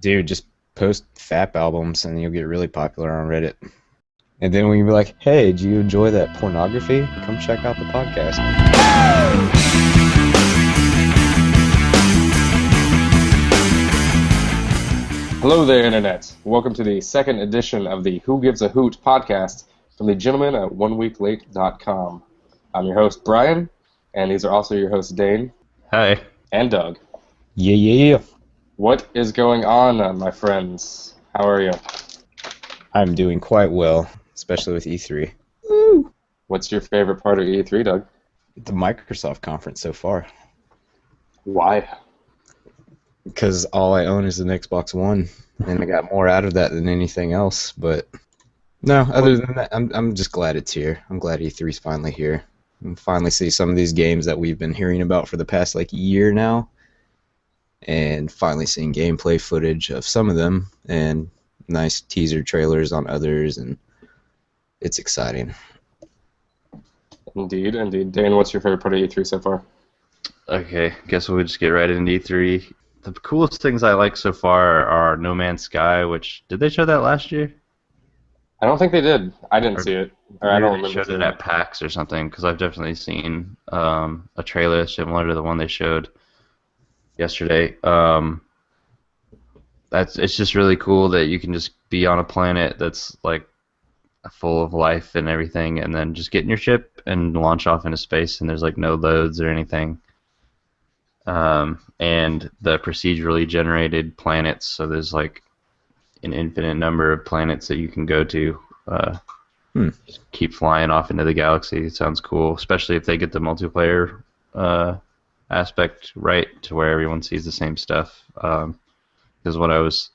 Dude, just post FAP albums and you'll get really popular on Reddit. And then when you be like, hey, do you enjoy that pornography? Come check out the podcast. Hello there, Internet. Welcome to the second edition of the Who Gives a Hoot podcast from the gentlemen at oneweeklate.com. I'm your host, Brian, and these are also your hosts, Dane. Hi. And Doug. Yeah. What is going on, my friends? How are you? I'm doing quite well, especially with E3. Woo! What's your favorite part of E3, Doug? The Microsoft conference so far. Why? Because all I own is an Xbox One, and I got more out of that than anything else. But no, other than that, I'm just glad it's here. I'm glad E3's finally here. And finally see some of these games that we've been hearing about for the past year now, and finally seeing gameplay footage of some of them and nice teaser trailers on others, and it's exciting. Indeed. Dane, what's your favorite part of E3 so far? Okay, guess we'll just get right into E3. The coolest things I like so far are No Man's Sky, which, did they show that last year? I don't think they did. I didn't see it. Or I don't remember. They showed it at PAX or something, because I've definitely seen a trailer similar to the one they showed yesterday. It's just really cool that you can just be on a planet that's like full of life and everything, and then just get in your ship and launch off into space, and there's like no loads or anything. And the procedurally generated planets, so there's like an infinite number of planets that you can go to. Just keep flying off into the galaxy. It sounds cool, especially if they get the multiplayer aspect right, to where everyone sees the same stuff. Because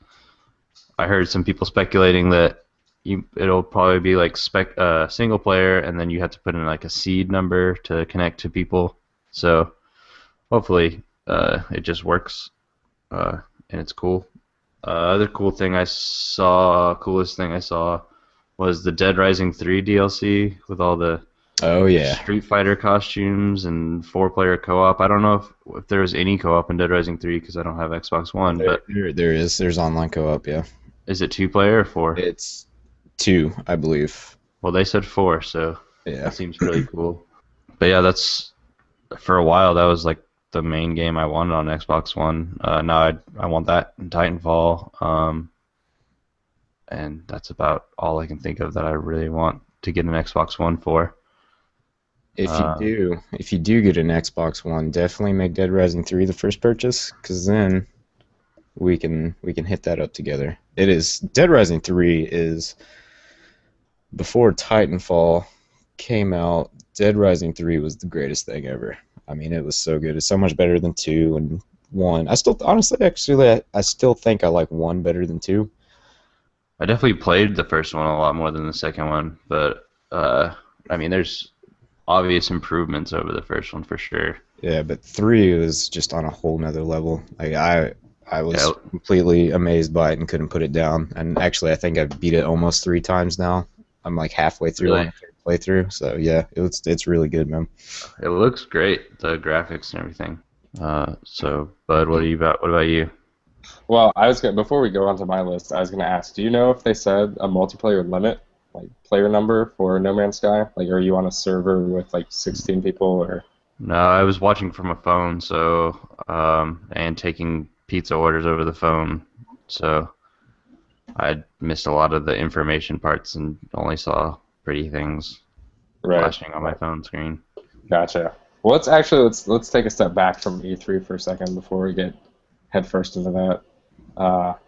I heard some people speculating that it'll probably be like single player, and then you have to put in like a seed number to connect to people. So hopefully it just works, and it's cool. Other coolest thing I saw was the Dead Rising 3 DLC with all the Street Fighter costumes and 4-player co-op. I don't know if there was any co-op in Dead Rising 3 because I don't have Xbox One. But there is. There's online co-op, yeah. Is it 2-player or 4? It's 2, I believe. Well, they said 4, so yeah, that seems really cool. But yeah, that's, for a while, that was like the main game I wanted on Xbox One. Now I want that and Titanfall. And that's about all I can think of that I really want to get an Xbox One for. If you do get an Xbox One, definitely make Dead Rising 3 the first purchase, because then we can hit that up together. Dead Rising 3 is, before Titanfall came out, Dead Rising 3 was the greatest thing ever. I mean, it was so good. It's so much better than 2 and 1. I still think I like 1 better than 2. I definitely played the first one a lot more than the second one, but I mean, there's obvious improvements over the first one for sure. Yeah, but 3 was just on a whole nother level. Like I was completely amazed by it and couldn't put it down. And actually, I think I've beat it almost 3 times now. I'm like halfway through on the third playthrough. So yeah, it's really good, man. It looks great, the graphics and everything. So Bud, what about you? Well, before we go on to my list, I was gonna ask, do you know if they said a multiplayer limit, like player number for No Man's Sky? Like, are you on a server with like 16 people or? No, I was watching from a phone, so and taking pizza orders over the phone, so I missed a lot of the information parts and only saw pretty things flashing on my phone screen. Gotcha. Well, let's take a step back from E3 for a second before we get headfirst into that,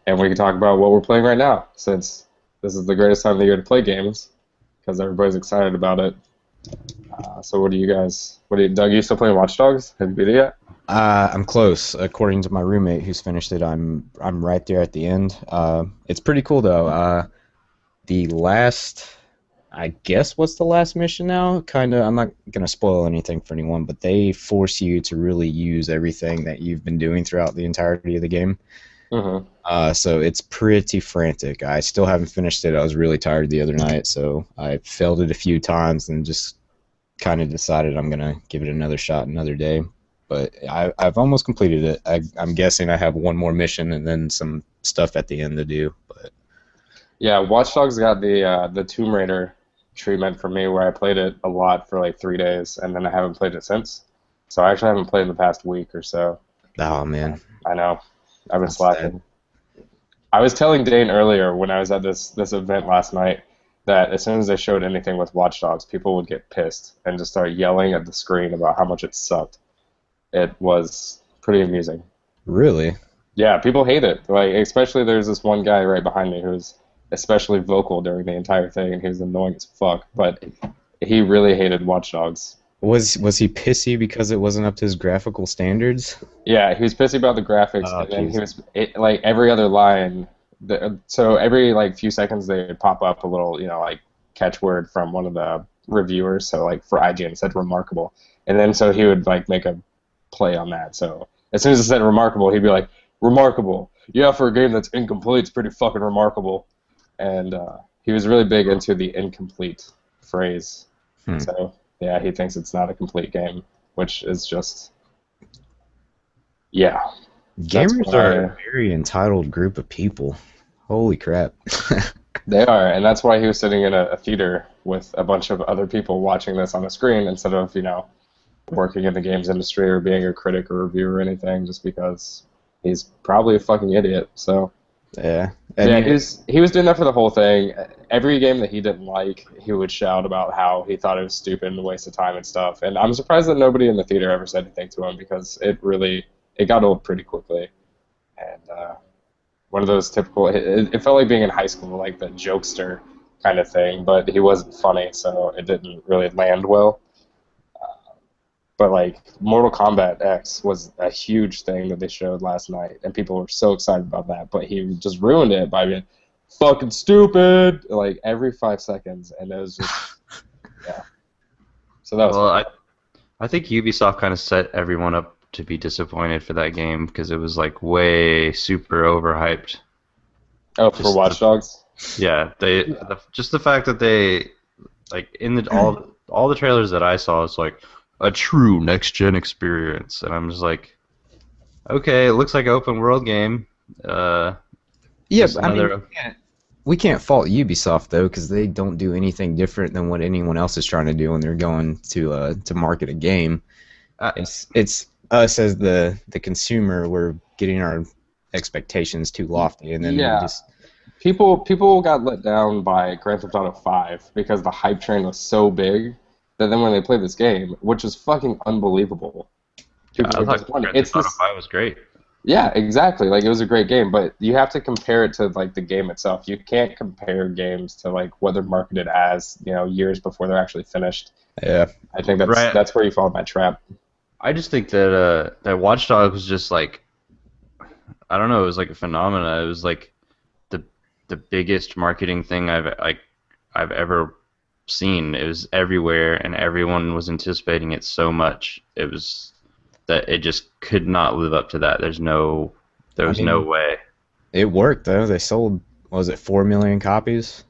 and we can talk about what we're playing right now, since this is the greatest time of the year to play games, because everybody's excited about it. So Doug, you still playing Watch Dogs? Have you beat it yet? I'm close. According to my roommate who's finished it, I'm right there at the end. It's pretty cool though. The last, I guess, what's the last mission now? Kinda, I'm not gonna spoil anything for anyone, but they force you to really use everything that you've been doing throughout the entirety of the game. Mm-hmm. So it's pretty frantic. I still haven't finished it. I was really tired the other night, so I failed it a few times and just kind of decided I'm gonna give it another shot another day. but I've almost completed it. I'm guessing I have one more mission and then some stuff at the end to do. But Yeah, Watch Dogs got the Tomb Raider treatment for me, where I played it a lot for like 3 days, and then I haven't played it since. So I actually haven't played in the past week or so. oh man, I know, I've been that's slacking. sad. I was telling Dane earlier when I was at this event last night that as soon as they showed anything with Watch Dogs, people would get pissed and just start yelling at the screen about how much it sucked. It was pretty amusing. Really? Yeah, people hate it. Like, especially there's this one guy right behind me who's especially vocal during the entire thing, and he was annoying as fuck. But he really hated Watch Dogs. Was he pissy because it wasn't up to his graphical standards? Yeah, he was pissy about the graphics, Oh, and then he jeez. was like every other line. So every like few seconds they would pop up a little, like catchword from one of the reviewers. So like for IGN it said remarkable, and then so he would like make a play on that. So as soon as it said remarkable, he'd be like remarkable. Yeah, for a game that's incomplete, it's pretty fucking remarkable. And he was really big into the incomplete phrase. Hmm. So yeah, he thinks it's not a complete game, which is just yeah. That's Gamers are why a very entitled group of people. Holy crap. they are, and that's why he was sitting in a theater with a bunch of other people watching this on a screen instead of working in the games industry or being a critic or reviewer or anything, just because he's probably a fucking idiot. So. Yeah. I Yeah, mean, he was doing that for the whole thing. Every game that he didn't like, he would shout about how he thought it was stupid and a waste of time and stuff. And I'm surprised that nobody in the theater ever said anything to him because it got old pretty quickly. And one of those typical, it felt like being in high school, like the jokester kind of thing, but he wasn't funny, so it didn't really land well. But like Mortal Kombat X was a huge thing that they showed last night, and people were so excited about that. But he just ruined it by being fucking stupid like every 5 seconds, and it was just yeah. So that was Well, fun. I think Ubisoft kind of set everyone up to be disappointed for that game because it was like way super overhyped. Oh, for Just Watch Dogs. yeah, just the fact that they like in the all the trailers that I saw, it's like a true next gen experience, and I'm just like, okay, it looks like an open world game. yeah, Just I mean, another. we can't fault Ubisoft though, because they don't do anything different than what anyone else is trying to do when they're going to market a game. Uh, It's us as the consumer. We're getting our expectations too lofty, and then we Yeah, just people got let down by Grand Theft Auto 5 because the hype train was so big that then when they played this game, which is fucking unbelievable, people I were thought disappointed. Grand It's Theft Auto this. 5 was great. Yeah, exactly. Like it was a great game, but you have to compare it to like the game itself. You can't compare games to like what they're marketed as, years before they're actually finished. yeah. I think Right. that's where you fall in that trap. I just think that Watch Dogs was just like, I don't know, it was like a phenomena. It was like the the biggest marketing thing I've ever seen. It was everywhere, and everyone was anticipating it so much. It was that it just could not live up to that. There I was no mean, way. it worked though. They sold, what was it, 4 million copies?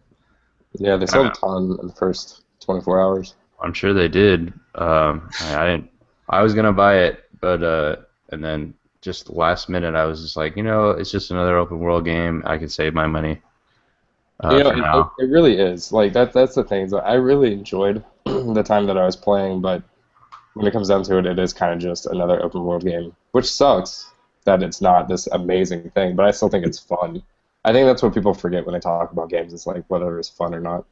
Yeah, they sold Uh, a ton in the first 24 hours. I'm sure they did. I didn't. I was gonna buy it, but and then just last minute, I was just like, it's just another open world game. I can save my money for It now. it really is. Like that's the thing. Is that I really enjoyed the time that I was playing, but when it comes down to it, it is kind of just another open world game, which sucks that it's not this amazing thing, but I still think it's fun. I think that's what people forget when they talk about games. It's like whether it's fun or not.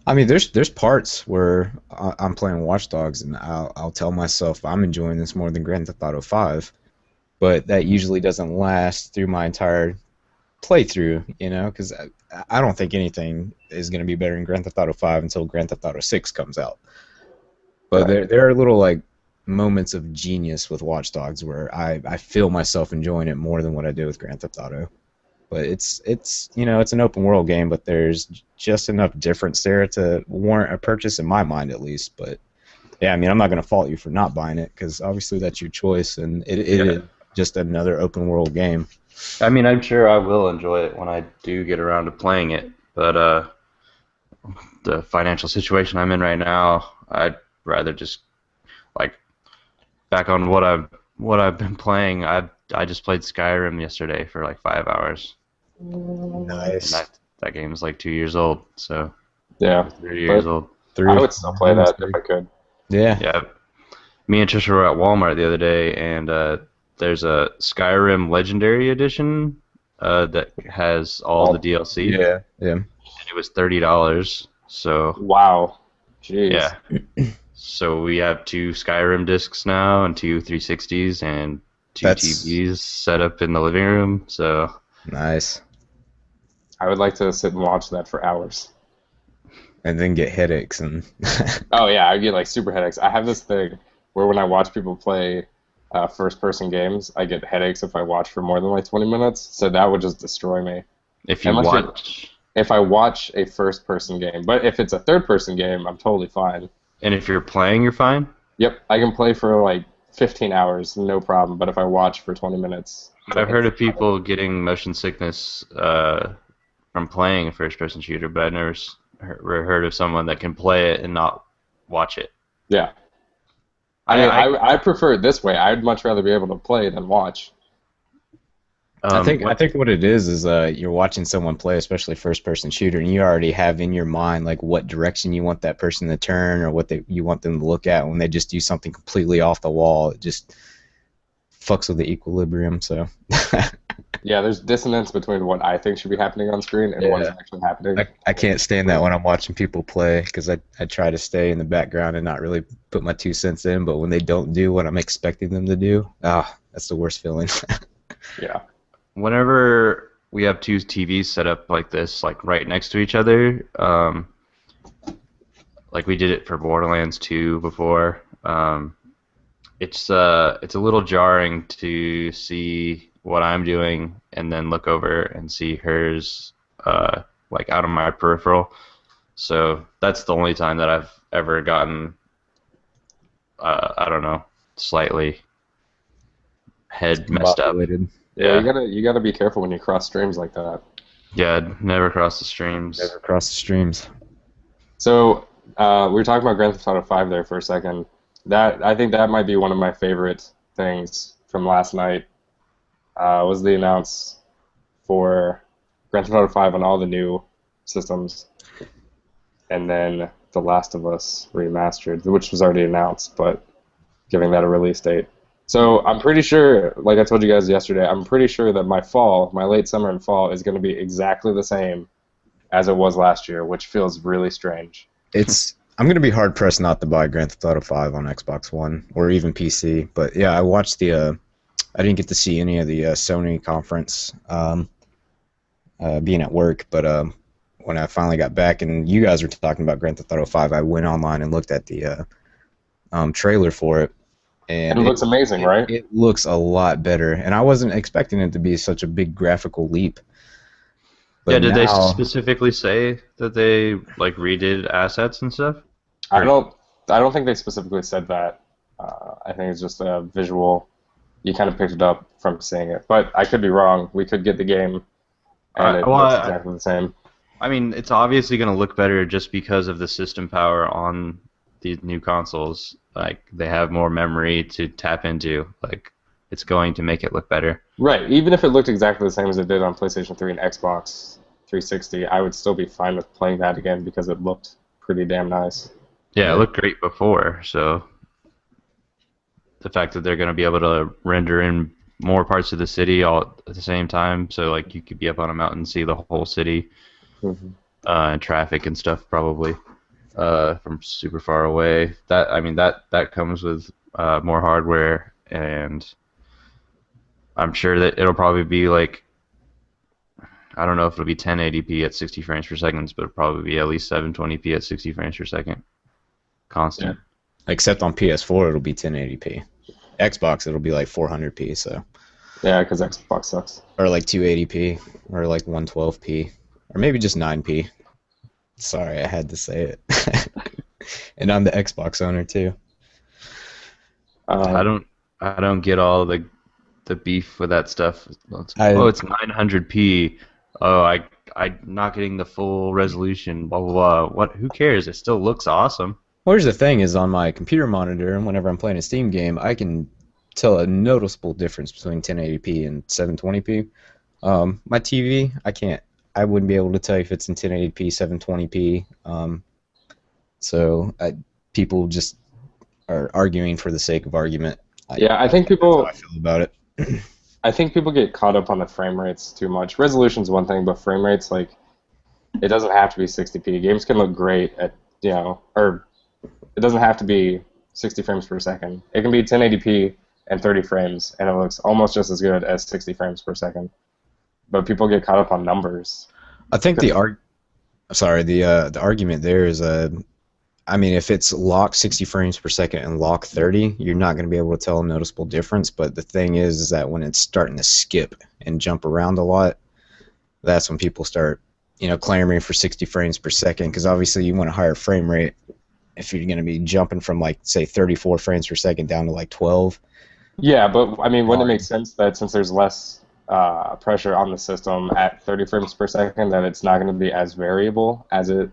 I mean, there's parts where I'm playing Watch Dogs, and I'll tell myself I'm enjoying this more than Grand Theft Auto 5, but that usually doesn't last through my entire playthrough, because I don't think anything is going to be better than Grand Theft Auto 5 until Grand Theft Auto 6 comes out. But Right. there are little like moments of genius with Watch Dogs where I feel myself enjoying it more than what I do with Grand Theft Auto. But it's an open world game, but there's just enough difference there to warrant a purchase in my mind at least. But yeah, I mean, I'm not going to fault you for not buying it because obviously that's your choice, and it Yeah. is just another open world game. I mean, I'm sure I will enjoy it when I do get around to playing it, but the financial situation I'm in right now, I'd rather just like back on what I've what I've been playing, I just played Skyrim yesterday for like 5 hours. And Nice. that game is like 2 years old, so Yeah, 3 years but old. I Three. would still play that if I could. Yeah. Yeah, me and Trisha were at Walmart the other day, and there's a Skyrim Legendary Edition that has all the DLC, and Yeah. Yeah. it was $30. So Wow. Jeez. yeah, so we have two Skyrim discs now, and two 360s, and two That's TVs set up in the living room. So nice. I would like to sit and watch that for hours. And then get headaches and. Oh yeah, I get like super headaches. I have this thing where when I watch people play first-person games, I get headaches if I watch for more than like 20 minutes. So that would just destroy me. if you Unless watch, if I watch a first-person game, but if it's a third-person game, I'm totally fine. and if you're playing, you're fine. Yep, I can play for like 15 hours, no problem. But if I watch for 20 minutes, I've heard of people getting motion sickness from playing a first-person shooter, but I've never heard of someone that can play it and not watch it. Yeah. I prefer it this way. I'd much rather be able to play than watch. I think what it is you're watching someone play, especially first-person shooter, and you already have in your mind like what direction you want that person to turn or what you want them to look at. When they just do something completely off the wall, it just fucks with the equilibrium. So Yeah, there's dissonance between what I think should be happening on screen and what is actually happening. I can't stand that when I'm watching people play because I try to stay in the background and not really put my 2 cents in. But when they don't do what I'm expecting them to do, that's the worst feeling. Yeah. Whenever we have two TVs set up like this, like right next to each other, like we did it for Borderlands 2 before, it's a little jarring to see what I'm doing and then look over and see hers like out of my peripheral. So that's the only time that I've ever gotten, I don't know, slightly head messed up. Yeah, you gotta be careful when you cross streams like that. Yeah, never cross the streams. Never cross the streams. So we were talking about Grand Theft Auto 5 there for a second. I think that might be one of my favorite things from last night. Was the announce for Grand Theft Auto 5 on all the new systems, and then The Last of Us Remastered, which was already announced, but giving that a release date. So I'm pretty sure, like I told you guys yesterday, I'm pretty sure that my late summer and fall, is going to be exactly the same as it was last year, which feels really strange. I'm going to be hard pressed not to buy Grand Theft Auto 5 on Xbox One or even PC. But yeah, I watched I didn't get to see any of the Sony conference being at work, but when I finally got back and you guys were talking about Grand Theft Auto 5, I went online and looked at the trailer for it. And it looks amazing, right? It looks a lot better, and I wasn't expecting it to be such a big graphical leap. But yeah, did they specifically say that they like redid assets and stuff? I don't think they specifically said that. I think it's just a visual. You kind of picked it up from seeing it, but I could be wrong. We could get the game, and it looks exactly the same. I mean, it's obviously going to look better just because of the system power on these new consoles. Like, they have more memory to tap into. Like, it's going to make it look better. Right. Even if it looked exactly the same as it did on PlayStation 3 and Xbox 360, I would still be fine with playing that again because it looked pretty damn nice. Yeah, it looked great before, so the fact that they're going to be able to render in more parts of the city all at the same time, so like you could be up on a mountain and see the whole city, and traffic and stuff probably from super far away. That comes with more hardware, and I'm sure that it'll probably be like, I don't know if it'll be 1080p at 60 frames per second, but it'll probably be at least 720p at 60 frames per second. Constant. Yeah. Except on PS4 it'll be 1080p. Xbox it'll be like 400p, so. Yeah, because Xbox sucks. Or like 280p, or like 112p, or maybe just 9p. Sorry, I had to say it. And I'm the Xbox owner too. I don't get all the beef with that stuff. It's 900p. Oh, I'm not getting the full resolution. Blah blah blah. What? Who cares? It still looks awesome. Well, here's the thing: is on my computer monitor, and whenever I'm playing a Steam game, I can tell a noticeable difference between 1080p and 720p. My TV, I wouldn't be able to tell you if it's in 1080p, 720p. So people just are arguing for the sake of argument. Yeah, I think That's how people I feel about it. I think people get caught up on the frame rates too much. Resolution's one thing, but frame rates, like, it doesn't have to be 60p. Games can look great at, or it doesn't have to be 60 frames per second. It can be 1080p and 30 frames, and it looks almost just as good as 60 frames per second. But people get caught up on numbers. I think the argument there is I mean, if it's locked 60 frames per second and lock 30, you're not going to be able to tell a noticeable difference. But the thing is that when it's starting to skip and jump around a lot, that's when people start, clamoring for 60 frames per second, because obviously you want a higher frame rate if you're going to be jumping from, like, say, 34 frames per second down to, like, 12. Yeah, but, I mean, wouldn't it make sense that since there's less pressure on the system at 30 frames per second, that it's not going to be as variable as if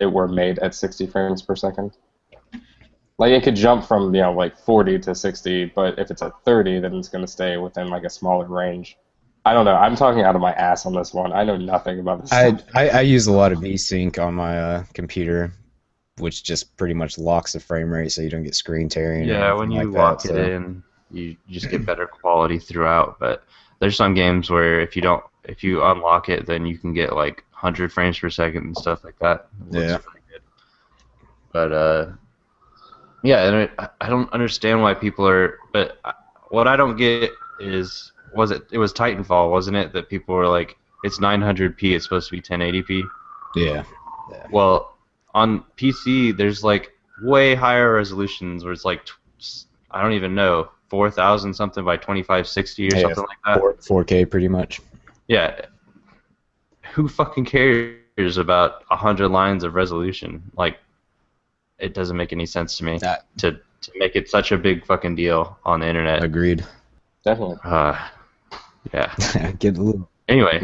it were made at 60 frames per second? Like, it could jump from, like 40 to 60, but if it's at 30, then it's going to stay within, like, a smaller range. I don't know. I'm talking out of my ass on this one. I know nothing about this stuff. I use a lot of VSync on my computer, which just pretty much locks the frame rate so you don't get screen tearing. Yeah, when you lock it in, you just get better quality throughout. But there's some games where if you unlock it, then you can get like 100 frames per second and stuff like that. It looks really good. But yeah, and I don't understand why people are. But what I don't get is, it was Titanfall, wasn't it? That people were like, it's 900p, it's supposed to be 1080p. Yeah. Well, on PC, there's like way higher resolutions where it's like, I don't even know, 4,000 something by 2560 or something like that. 4K pretty much. Yeah. Who fucking cares about 100 lines of resolution? Like, it doesn't make any sense to me to make it such a big fucking deal on the internet. Agreed. Definitely. Yeah. Anyway,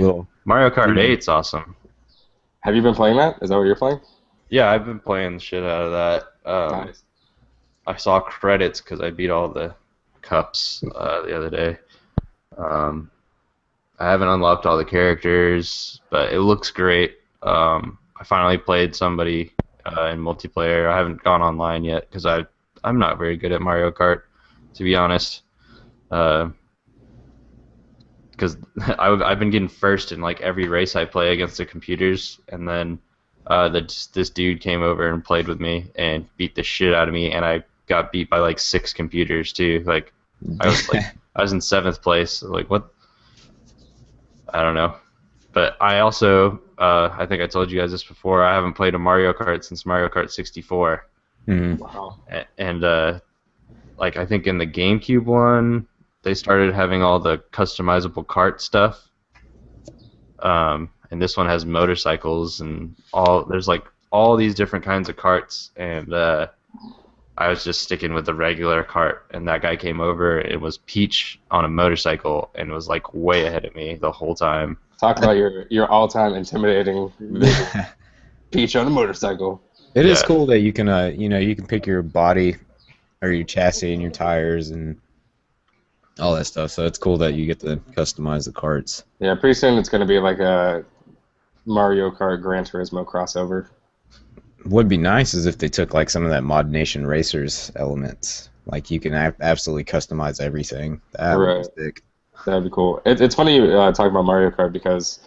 Mario Kart 8's awesome. Have you been playing that? Is that what you're playing? Yeah, I've been playing the shit out of that. Nice. I saw credits because I beat all the cups the other day. I haven't unlocked all the characters, but it looks great. I finally played somebody in multiplayer. I haven't gone online yet because I'm not very good at Mario Kart, to be honest. Because I've been getting first in like every race I play against the computers, and then this dude came over and played with me and beat the shit out of me, and I got beat by like 6 computers too. Like I was in 7th place. Like what? I don't know. But I also I think I told you guys this before. I haven't played a Mario Kart since Mario Kart 64. Mm-hmm. Wow. And like I think in the GameCube one, they started having all the customizable kart stuff. And this one has motorcycles and there's like all these different kinds of karts, and I was just sticking with the regular kart, and that guy came over. It was Peach on a motorcycle and was like way ahead of me the whole time. Talk about your all-time intimidating Peach on a motorcycle. It is cool that you can you can pick your body or your chassis and your tires and all that stuff. So it's cool that you get to customize the karts. Yeah, pretty soon it's going to be like a Mario Kart Gran Turismo crossover. Would be nice is if they took like some of that Mod Nation Racers elements. Like you can absolutely customize everything. That would be sick. That'd be cool. It's funny you talk about Mario Kart because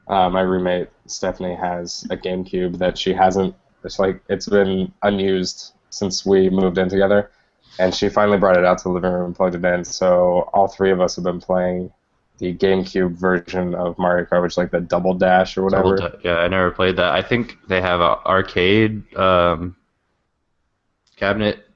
my roommate Stephanie has a GameCube that she hasn't. It's been unused since we moved in together, and she finally brought it out to the living room and plugged it in. So all 3 of us have been playing the GameCube version of Mario Kart, which is like the Double Dash or whatever. Yeah, I never played that. I think they have an arcade cabinet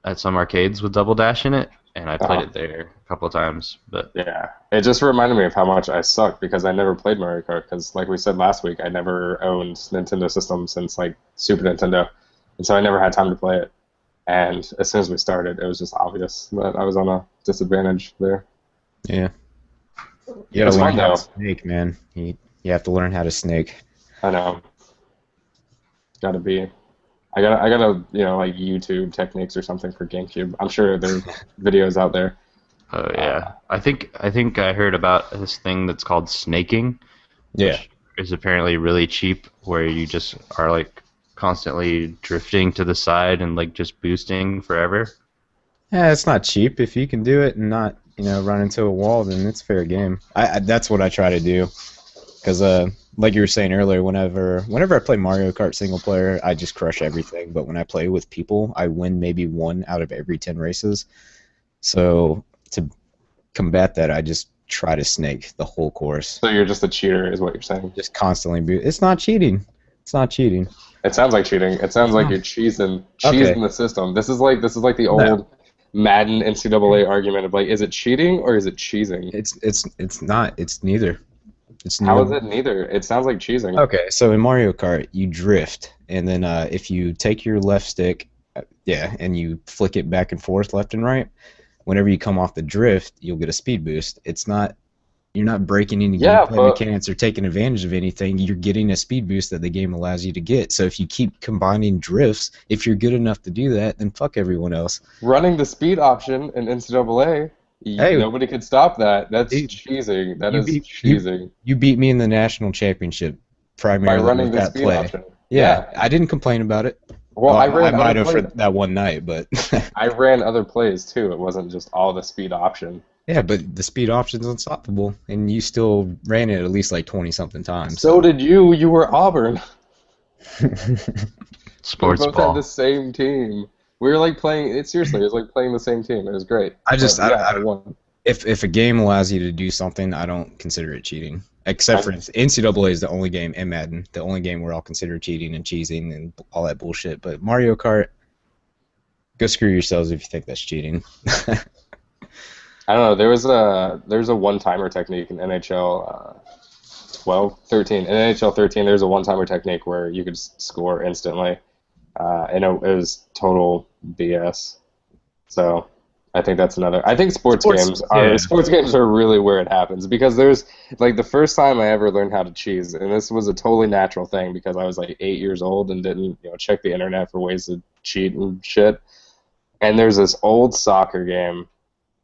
at some arcades with Double Dash in it, and I played it there a couple of times. But yeah, it just reminded me of how much I suck because I never played Mario Kart. Because like we said last week, I never owned Nintendo systems since like Super Nintendo, and so I never had time to play it. And as soon as we started, it was just obvious that I was on a disadvantage there. Yeah. You gotta learn how to snake, man. You have to learn how to snake. I know. Gotta be. I gotta like YouTube techniques or something for GameCube. I'm sure there's videos out there. Oh yeah, I think I heard about this thing that's called snaking, Yeah. which is apparently really cheap, where you just are like constantly drifting to the side and like just boosting forever. Yeah, it's not cheap. If you can do it and not, run into a wall, then it's fair game. That's what I try to do. Because, like you were saying earlier, whenever I play Mario Kart single player, I just crush everything. But when I play with people, I win maybe one out of every 10 races. So to combat that, I just try to snake the whole course. So you're just a cheater, is what you're saying? Just constantly It's not cheating. It's not cheating. It sounds like cheating. It sounds like you're cheesing Okay. the system. This is like the old Madden NCAA argument of like, is it cheating or is it cheesing? It's not. It's neither. It's How is neither. it neither? It sounds like cheesing. Okay, so in Mario Kart, you drift, and then if you take your left stick, and you flick it back and forth, left and right, whenever you come off the drift, you'll get a speed boost. You're not breaking any Yeah, gameplay but mechanics or taking advantage of anything. You're getting a speed boost that the game allows you to get. So if you keep combining drifts, if you're good enough to do that, then fuck everyone else. running the speed option in NCAA, Hey, nobody could stop that. That's dude, cheesing. That you is beat cheesing. you beat me in the national championship By primarily running with the that speed play. option. Yeah, Yeah. I didn't complain about it. Well, I I ran might other have for plays. that one night, but I ran other plays too. It wasn't just all the speed option. yeah, but the speed option's unstoppable, and you still ran it at least like 20 something times. So did you. You were Auburn. We Sports both had the ball. same team. We were like playing. It seriously, it was like playing the same team. It was great. I just, But yeah, I won. if a game allows you to do something, I don't consider it cheating. Except for NCAA is the only game, and Madden, the only game where I'll consider cheating and cheesing and all that bullshit. But Mario Kart, go screw yourselves if you think that's cheating. I don't know. There's a one-timer technique in NHL 12, 13. In NHL 13, there's a one-timer technique where you could score instantly, and it was total BS. So I think that's another. I think sports games are really where it happens because there's like the first time I ever learned how to cheese, and this was a totally natural thing because I was like 8 years old and didn't check the internet for ways to cheat and shit. And there's this old soccer game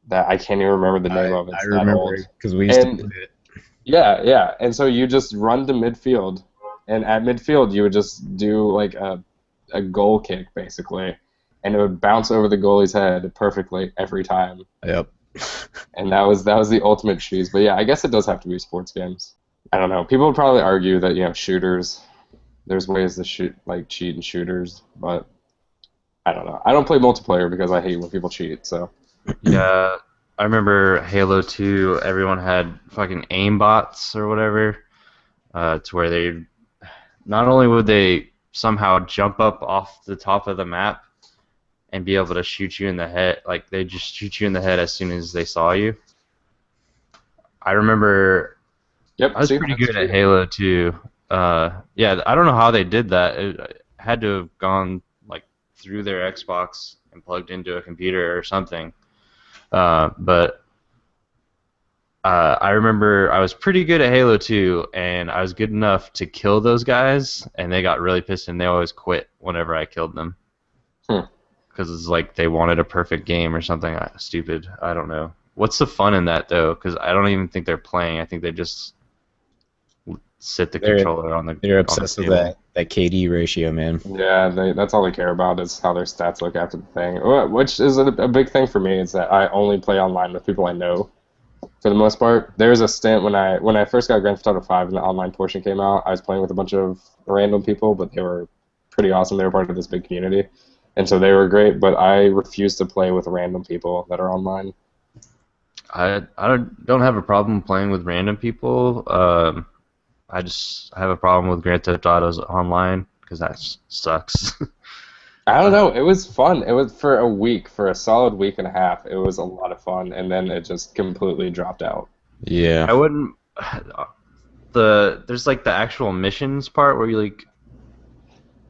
that I can't even remember the name of. I It's that remember old. because we used to And play it. yeah, yeah. And so you just run to midfield, and at midfield you would just do like a goal kick basically, and it would bounce over the goalie's head perfectly every time. Yep. And that was the ultimate cheese. But yeah, I guess it does have to be sports games. I don't know. People would probably argue that shooters, there's ways to cheat in shooters, but I don't know. I don't play multiplayer because I hate when people cheat. So Yeah, I remember Halo 2. Everyone had fucking aim bots or whatever, to where they not only would they somehow jump up off the top of the map and be able to shoot you in the head, like they just shoot you in the head as soon as they saw you. I remember yep. I was See, pretty that's good at cheating. Halo 2. Yeah, I don't know how they did that. It had to have gone like through their Xbox and plugged into a computer or something. But I remember I was pretty good at Halo 2, and I was good enough to kill those guys, and they got really pissed, and they always quit whenever I killed them. Hmm. Because it's like they wanted a perfect game or something stupid. I don't know. What's the fun in that, though? Because I don't even think they're playing. I think they just sit the They're controller on the they're on the obsessed with table. that KD ratio, man. Yeah, that's all they care about is how their stats look after the thing. Which is a big thing for me is that I only play online with people I know for the most part. There's a stint when I first got Grand Theft Auto 5 and the online portion came out, I was playing with a bunch of random people, but they were pretty awesome. They were part of this big community, and so they were great. But I refuse to play with random people that are online. I don't have a problem playing with random people. I just have a problem with Grand Theft Auto's online because that sucks. I don't know. It was fun. It was for a week, for a solid week and a half. It was a lot of fun, and then it just completely dropped out. Yeah. I wouldn't. There's like the actual missions part where you like.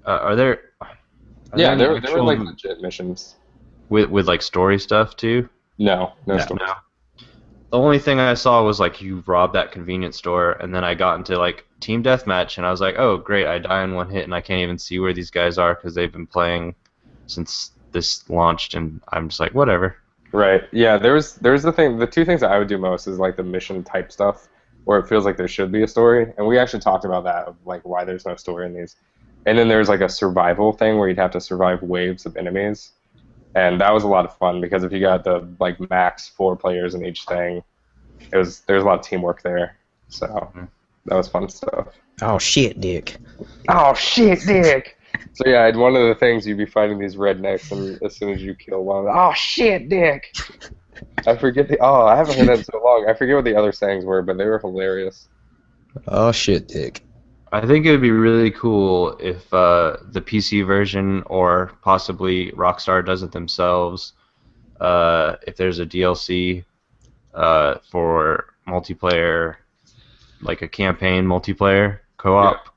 Are there? Are there Yeah, any there were actual like legit missions. with like story stuff too? No No. story. No. The only thing I saw was like you robbed that convenience store, and then I got into like team deathmatch, and I was like, oh great, I die in one hit, and I can't even see where these guys are because they've been playing since this launched, and I'm just like, whatever. Right. Yeah, there's the two things that I would do most is like the mission type stuff where it feels like there should be a story. And we actually talked about that of like why there's no story in these. And then there's like a survival thing where you'd have to survive waves of enemies. And that was a lot of fun because if you got the like max 4 players in each thing, there's a lot of teamwork there. So that was fun stuff. Oh shit, Dick. Oh shit, Dick. So yeah, one of the things you'd be fighting these rednecks, and as soon as you kill one, oh shit, Dick. I forget I haven't heard that in so long. I forget what the other sayings were, but they were hilarious. Oh shit, Dick. I think it would be really cool if the PC version or possibly Rockstar does it themselves. If there's a DLC for multiplayer, like a campaign multiplayer co-op,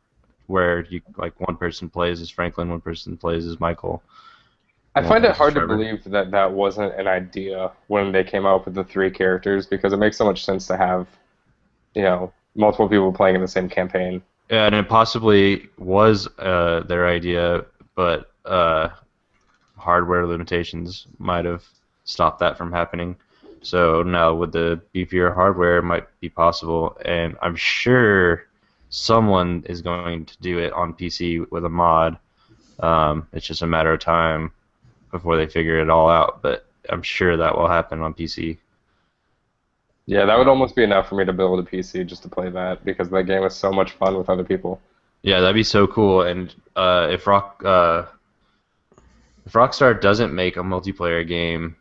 where you like one person plays as Franklin, one person plays as Michael. I find it hard to believe that that wasn't an idea when they came out with the 3 characters because it makes so much sense to have, multiple people playing in the same campaign. Yeah, and it possibly was their idea, but hardware limitations might have stopped that from happening. So now with the beefier hardware, it might be possible, and I'm sure someone is going to do it on PC with a mod. It's just a matter of time before they figure it all out, but I'm sure that will happen on PC. Yeah, that would almost be enough for me to build a PC just to play that because that game is so much fun with other people. Yeah, that'd be so cool. And if Rockstar doesn't make a multiplayer game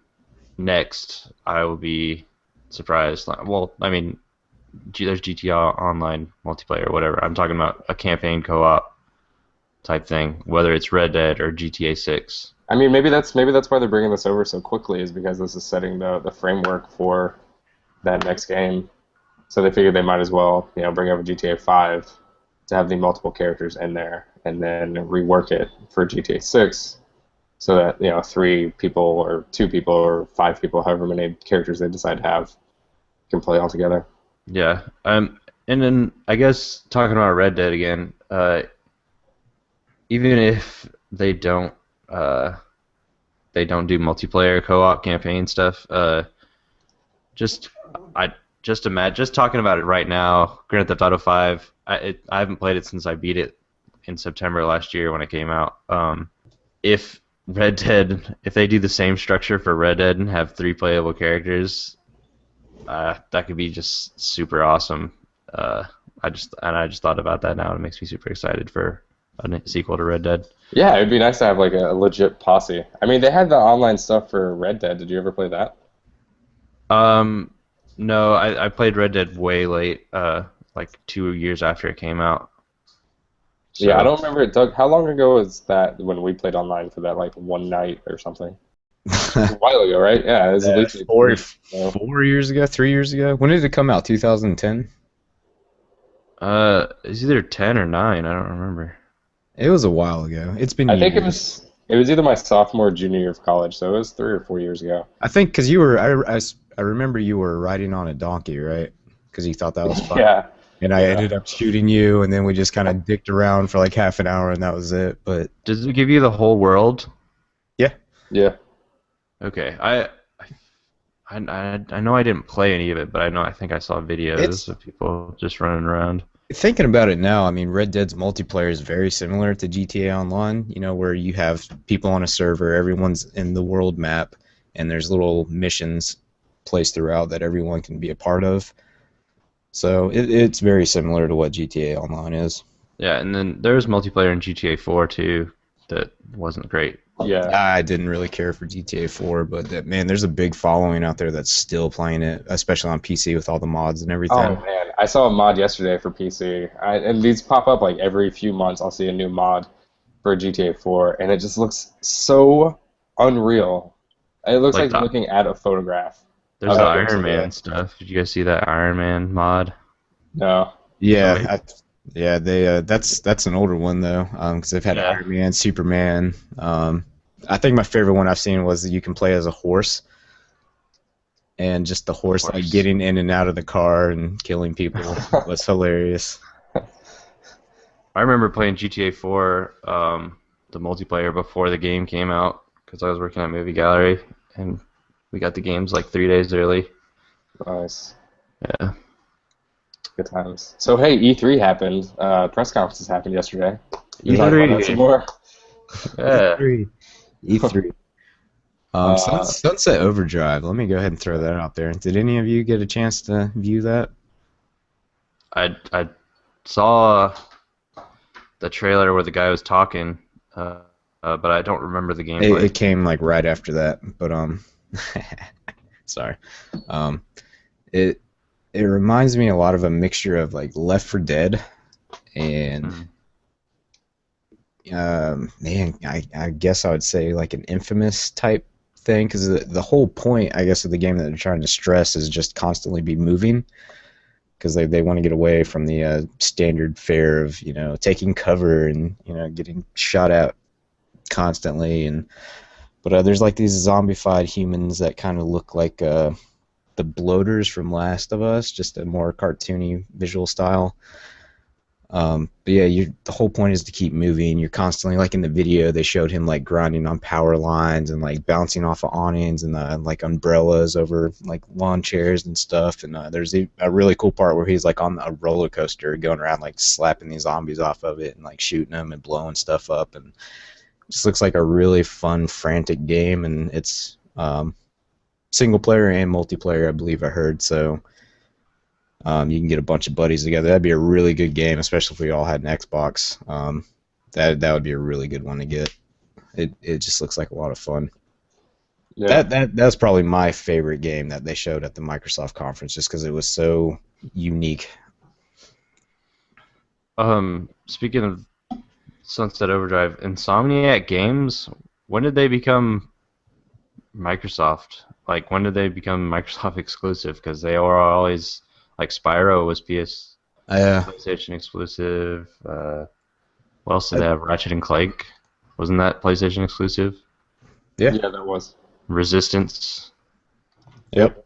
next, I will be surprised. Well, I mean, there's GTA Online multiplayer or whatever. I'm talking about a campaign co-op type thing, whether it's Red Dead or GTA 6. I mean, maybe that's why they're bringing this over so quickly is because this is setting the framework for that next game. So they figured they might as well, bring over GTA 5 to have the multiple characters in there and then rework it for GTA 6 so that, 3 people or 2 people or 5 people, however many characters they decide to have, can play all together. Yeah. And then I guess talking about Red Dead again, even if they don't do multiplayer co-op campaign stuff, just talking about it right now, Grand Theft Auto 5, I haven't played it since I beat it in September last year when it came out. If they do the same structure for Red Dead and have 3 playable characters, that could be just super awesome. I just thought about that now, and it makes me super excited for a sequel to Red Dead. Yeah, it'd be nice to have like a legit posse. I mean, they had the online stuff for Red Dead. Did you ever play that? No, I played Red Dead way late, like 2 years after it came out. So, yeah, I don't remember it. Doug, how long ago was that when we played online for that, like one night or something? A while ago, right? Yeah, it was at least 4 years ago, 3 years ago. When did it come out? 2010? It's either 10 or 9. I don't remember. It was a while ago. It's been I years. think it was either my sophomore or junior year of college, so it was 3 or 4 years ago. I think because you were, I remember you were riding on a donkey, right? Because you thought that was fun. Yeah. And I ended up shooting you, and then we just kind of dicked around for like half an hour, and that was it. But does it give you the whole world? Yeah. Yeah. Okay. I know I didn't play any of it, but I think I saw videos of people just running around. Thinking about it now, I mean, Red Dead's multiplayer is very similar to GTA Online, where you have people on a server, everyone's in the world map, and there's little missions placed throughout that everyone can be a part of. So it's very similar to what GTA Online is. Yeah, and then there was multiplayer in GTA 4 too that wasn't great. Yeah. I didn't really care for GTA 4, but man, there's a big following out there that's still playing it, especially on PC with all the mods and everything. Oh man, I saw a mod yesterday for PC, and these pop up like every few months. I'll see a new mod for GTA 4, and it just looks so unreal. It looks like looking at a photograph. There's the Iron Man stuff. Did you guys see that Iron Man mod? No. Yeah, that's an older one though, because they've had Iron Man, Superman. I think my favorite one I've seen was that you can play as a horse, and just the horse like getting in and out of the car and killing people was hilarious. I remember playing GTA 4, the multiplayer before the game came out, because I was working at Movie Gallery, and We got the games like 3 days early. Nice. Yeah. Good times. So hey, E3 happened. Press conferences happened yesterday. You talk about that some E3. more. Yeah. E3. E3. Sunset Overdrive. Let me go ahead and throw that out there. Did any of you get a chance to view that? I saw the trailer where the guy was talking, but I don't remember the gameplay. It came like right after that, but sorry. It reminds me a lot of a mixture of like Left 4 Dead and man, I guess I would say like an Infamous type thing, because the whole point, I guess, of the game that they're trying to stress is just constantly be moving, because they want to get away from the standard fare of taking cover and getting shot at constantly. But there's like these zombified humans that kind of look like the bloaters from Last of Us, just a more cartoony visual style. But yeah, the whole point is to keep moving. You're constantly, like in the video, they showed him like grinding on power lines and like bouncing off of awnings and like umbrellas over like lawn chairs and stuff. And there's a really cool part where he's like on a roller coaster going around like slapping these zombies off of it and like shooting them and blowing stuff up. And it just looks like a really fun, frantic game. And it's single player and multiplayer, I believe I heard. So you can get a bunch of buddies together. That'd be a really good game, especially if we all had an Xbox. That would be a really good one to get. It just looks like a lot of fun. Yeah. That's probably my favorite game that they showed at the Microsoft conference, just because it was so unique. Speaking of Sunset Overdrive, Insomniac Games, when did they become Microsoft? Like, when did they become Microsoft exclusive? Because they were always, like, Spyro was PlayStation exclusive. What else did they have? Ratchet and Clank, wasn't that PlayStation exclusive? Yeah, that was. Resistance. Yep.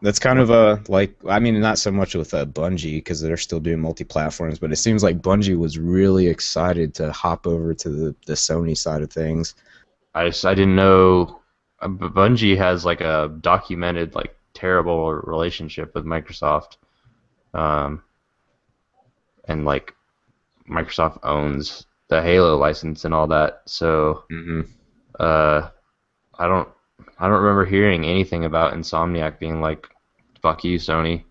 That's kind of not so much with Bungie, because they're still doing multi-platforms, but it seems like Bungie was really excited to hop over to the Sony side of things. I didn't know. Bungie has like a documented like terrible relationship with Microsoft, and like Microsoft owns the Halo license and all that. So I don't remember hearing anything about Insomniac being like, "Fuck you, Sony.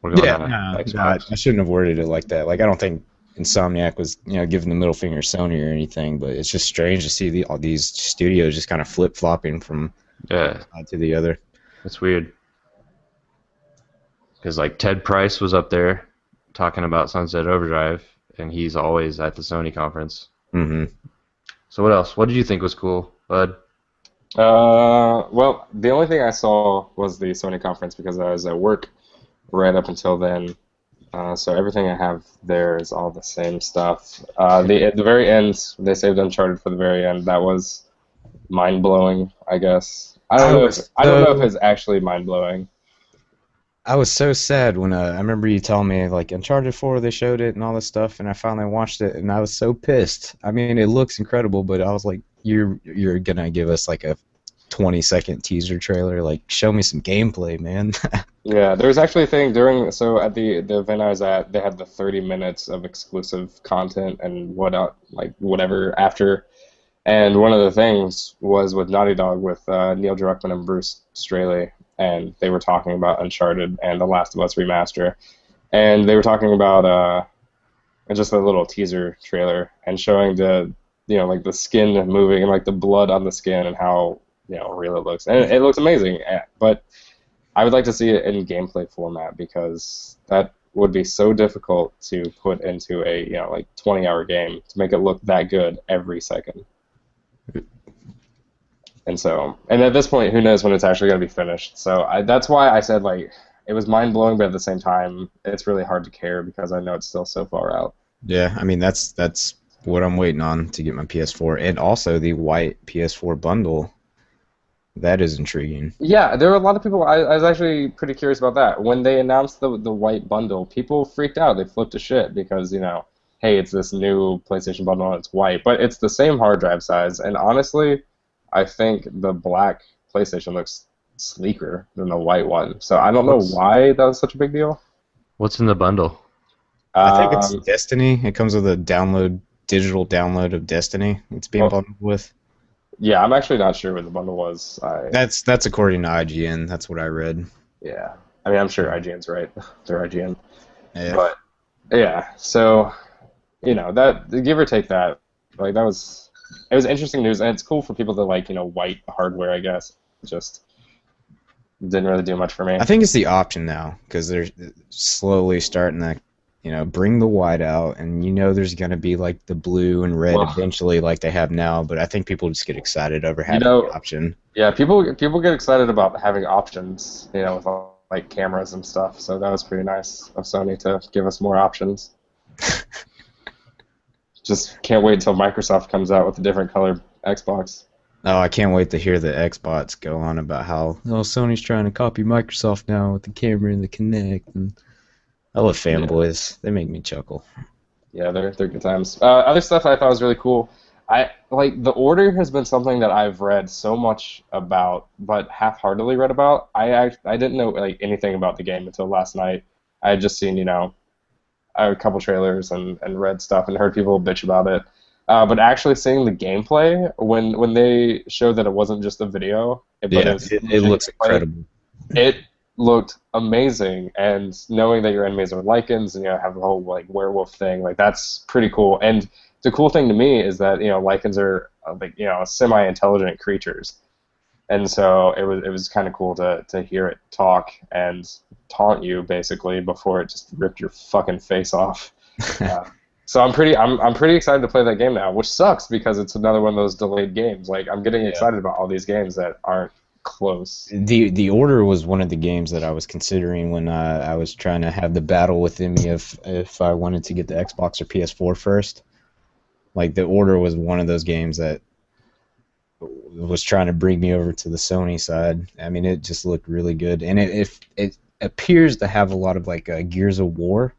We're going on Xbox." I shouldn't have worded it like that. Like, I don't think Insomniac was giving the middle finger to Sony or anything, but it's just strange to see all these studios just kind of flip-flopping from one side to the other. It's weird. Because like Ted Price was up there talking about Sunset Overdrive, and he's always at the Sony conference. So what else? What did you think was cool, bud? Well, the only thing I saw was the Sony conference, because I was at work right up until then. So everything I have there is all the same stuff. At the very end, they saved Uncharted for the very end. That was mind-blowing, I guess. I don't know if it's actually mind-blowing. I was so sad when I remember you telling me like Uncharted 4, they showed it and all this stuff, and I finally watched it, and I was so pissed. I mean, it looks incredible, but I was like, you're gonna give us like a 20-second teaser trailer? Like, show me some gameplay, man. Yeah, there was actually a thing at the event I was at, they had the 30 minutes of exclusive content and whatever after. And one of the things was with Naughty Dog, with Neil Druckmann and Bruce Straley, and they were talking about Uncharted and The Last of Us remaster, and they were talking about just a little teaser trailer and showing the like the skin moving and like the blood on the skin and how real it looks, and it looks amazing. But I would like to see it in gameplay format, because that would be so difficult to put into a 20-hour game to make it look that good every second. And at this point, who knows when it's actually going to be finished. So that's why I said, like, it was mind-blowing, but at the same time, it's really hard to care, because I know it's still so far out. Yeah, I mean, that's what I'm waiting on to get my PS4, and also the white PS4 bundle. That is intriguing. Yeah, there were a lot of people. I was actually pretty curious about that. When they announced the white bundle, people freaked out. They flipped to shit because, hey, it's this new PlayStation bundle and it's white. But it's the same hard drive size. And honestly, I think the black PlayStation looks sleeker than the white one. So I don't know What's why that was such a big deal. what's in the bundle? I think it's Um, Destiny. It comes with a digital download of Destiny. It's being well, bundled with. yeah, I'm actually not sure what the bundle was. That's according to IGN. That's what I read. Yeah, I mean, I'm sure IGN's right. They're IGN, Yeah. but yeah. So that give or take that, like it was interesting news, and it's cool for people that like white hardware. I guess just didn't really do much for me. I think it's the option now because they're slowly starting to, bring the white out, and there's gonna be like the blue and red Well, eventually, like they have now. But I think people just get excited over you having the know, option. yeah, people get excited about having options, with like cameras and stuff. So that was pretty nice of Sony to give us more options. Just can't wait until Microsoft comes out with a different color Xbox. Oh, I can't wait to hear the Xbots go on about how Sony's trying to copy Microsoft now with the camera and the Kinect. And I love Yeah, fanboys. They make me chuckle. yeah, they're good times. Other stuff I thought was really cool. I like the Order has been something that I've read so much about, but half-heartedly read about. I didn't know like anything about the game until last night. I had just seen a couple trailers and read stuff and heard people bitch about it. But actually seeing the gameplay when they showed that it wasn't just a video, but it Yeah, was it looks incredible. it looked amazing. And knowing that your enemies are lichens and have the whole like werewolf thing, like that's pretty cool. And the cool thing to me is that lichens are like semi-intelligent creatures, and so it was kind of cool to hear it talk and taunt you basically before it just ripped your fucking face off. So I'm pretty excited to play that game now, which sucks because it's another one of those delayed games. Like I'm getting Yeah. excited about all these games that aren't close. The Order was one of the games that I was considering when I was trying to have the battle within me if I wanted to get the Xbox or PS4 first. Like the Order was one of those games that was trying to bring me over to the Sony side. I mean, it just looked really good, and it appears to have a lot of like Gears of War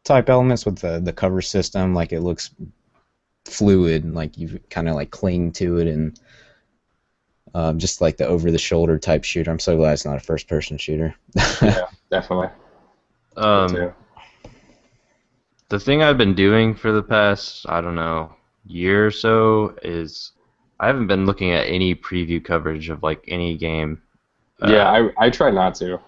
type elements with the cover system. Like it looks fluid, and like you kind of like cling to it, and just like the over the shoulder type shooter. I'm so glad it's not a first person shooter. Yeah, definitely. Me Um, too. the thing I've been doing for the past, I don't know, year or so is I haven't been looking at any preview coverage of like any game. Yeah, I try not to.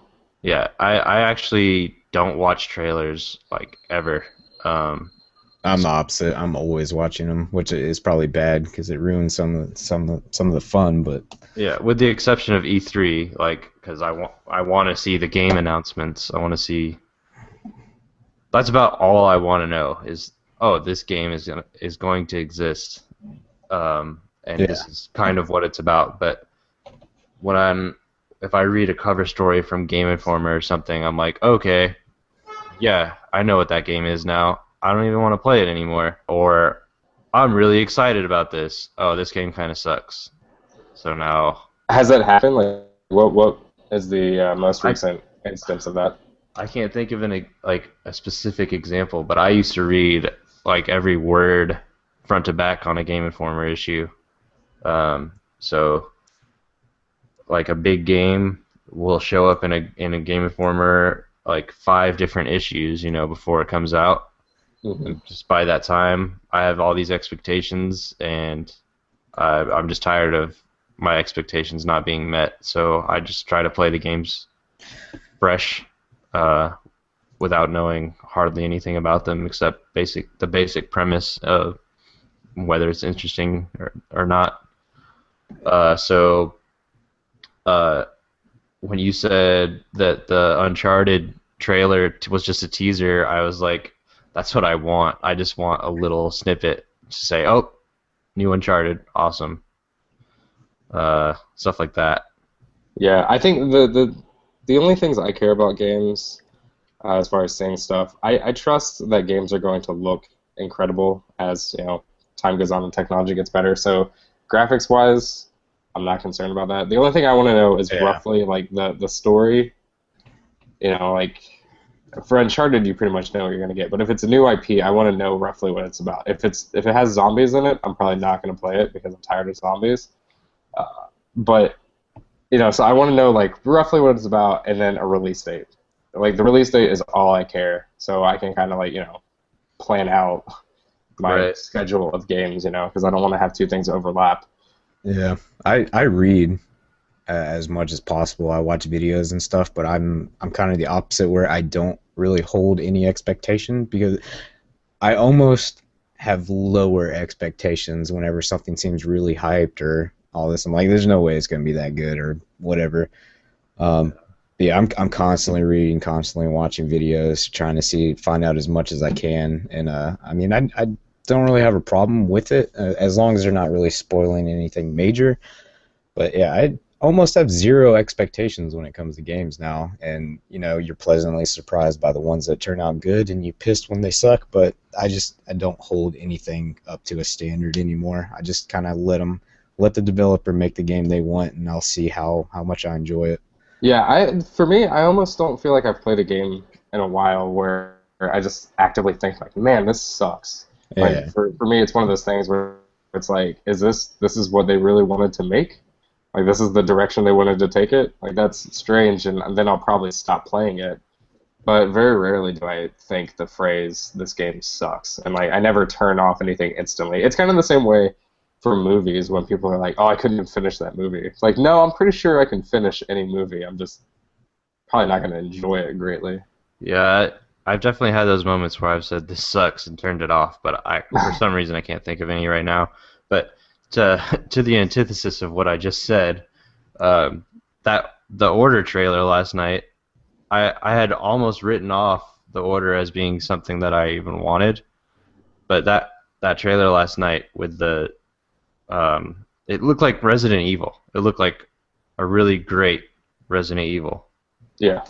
Yeah, I actually don't watch trailers like ever. I'm the opposite. I'm always watching them, which is probably bad because it ruins some of the fun. But Yeah, with the exception of E3, like because I want to see the game announcements. I want to see. That's about all I want to know is this game is going to exist, and yeah, this is kind of what it's about. But if I read a cover story from Game Informer or something, I'm like, okay, yeah, I know what that game is now. I don't even want to play it anymore. Or I'm really excited about this. Oh, this game kind of sucks. So now Has that happened? Like, what is the most I recent instance of that? I can't think of a specific example, but I used to read like every word front to back on a Game Informer issue. So like a big game will show up in a Game Informer like 5 different issues, before it comes out. Hmm. And just by that time, I have all these expectations, and I'm just tired of my expectations not being met. So I just try to play the games fresh, without knowing hardly anything about them except the basic premise of whether it's interesting or not. So when you said that the Uncharted trailer was just a teaser, I was like, that's what I want. I just want a little snippet to say, oh, new Uncharted, awesome. Stuff like that. Yeah, I think the only things I care about games, as far as saying stuff, I trust that games are going to look incredible as time goes on and technology gets better. So graphics wise, I'm not concerned about that. The only thing I want to know is yeah, roughly like the story. Like for Uncharted, you pretty much know what you're gonna get. But if it's a new IP, I want to know roughly what it's about. If it has zombies in it, I'm probably not gonna play it because I'm tired of zombies. But So I want to know like roughly what it's about, and then a release date. Like the release date is all I care, so I can kind of like plan out my schedule of games, because I don't want to have two things overlap. Yeah, I read as much as possible. I watch videos and stuff, but I'm kind of the opposite where I don't really hold any expectation because I almost have lower expectations whenever something seems really hyped or all this. I'm like, there's no way it's gonna be that good or whatever. Yeah, I'm constantly reading, constantly watching videos, trying to find out as much as I can. And I mean, I don't really have a problem with it as long as they're not really spoiling anything major. But yeah, I almost have zero expectations when it comes to games now. And you're pleasantly surprised by the ones that turn out good, and you pissed when they suck. But I don't hold anything up to a standard anymore. I just kind of let the developer make the game they want, and I'll see how much I enjoy it. Yeah, for me, I almost don't feel like I've played a game in a while where I just actively think like, man, this sucks. Yeah. Like for me, it's one of those things where it's like, this is what they really wanted to make? Like this is the direction they wanted to take it? Like that's strange, and then I'll probably stop playing it. But very rarely do I think the phrase, this game sucks. And like I never turn off anything instantly. It's kind of the same way for movies when people are like, oh, I couldn't even finish that movie. It's like, no, I'm pretty sure I can finish any movie. I'm just probably not going to enjoy it greatly. Yeah, I've definitely had those moments where I've said this sucks and turned it off, but for some reason I can't think of any right now. But to the antithesis of what I just said, that the Order trailer last night, I had almost written off the Order as being something that I even wanted, but that trailer last night with it looked like Resident Evil. It looked like a really great Resident Evil. Yeah.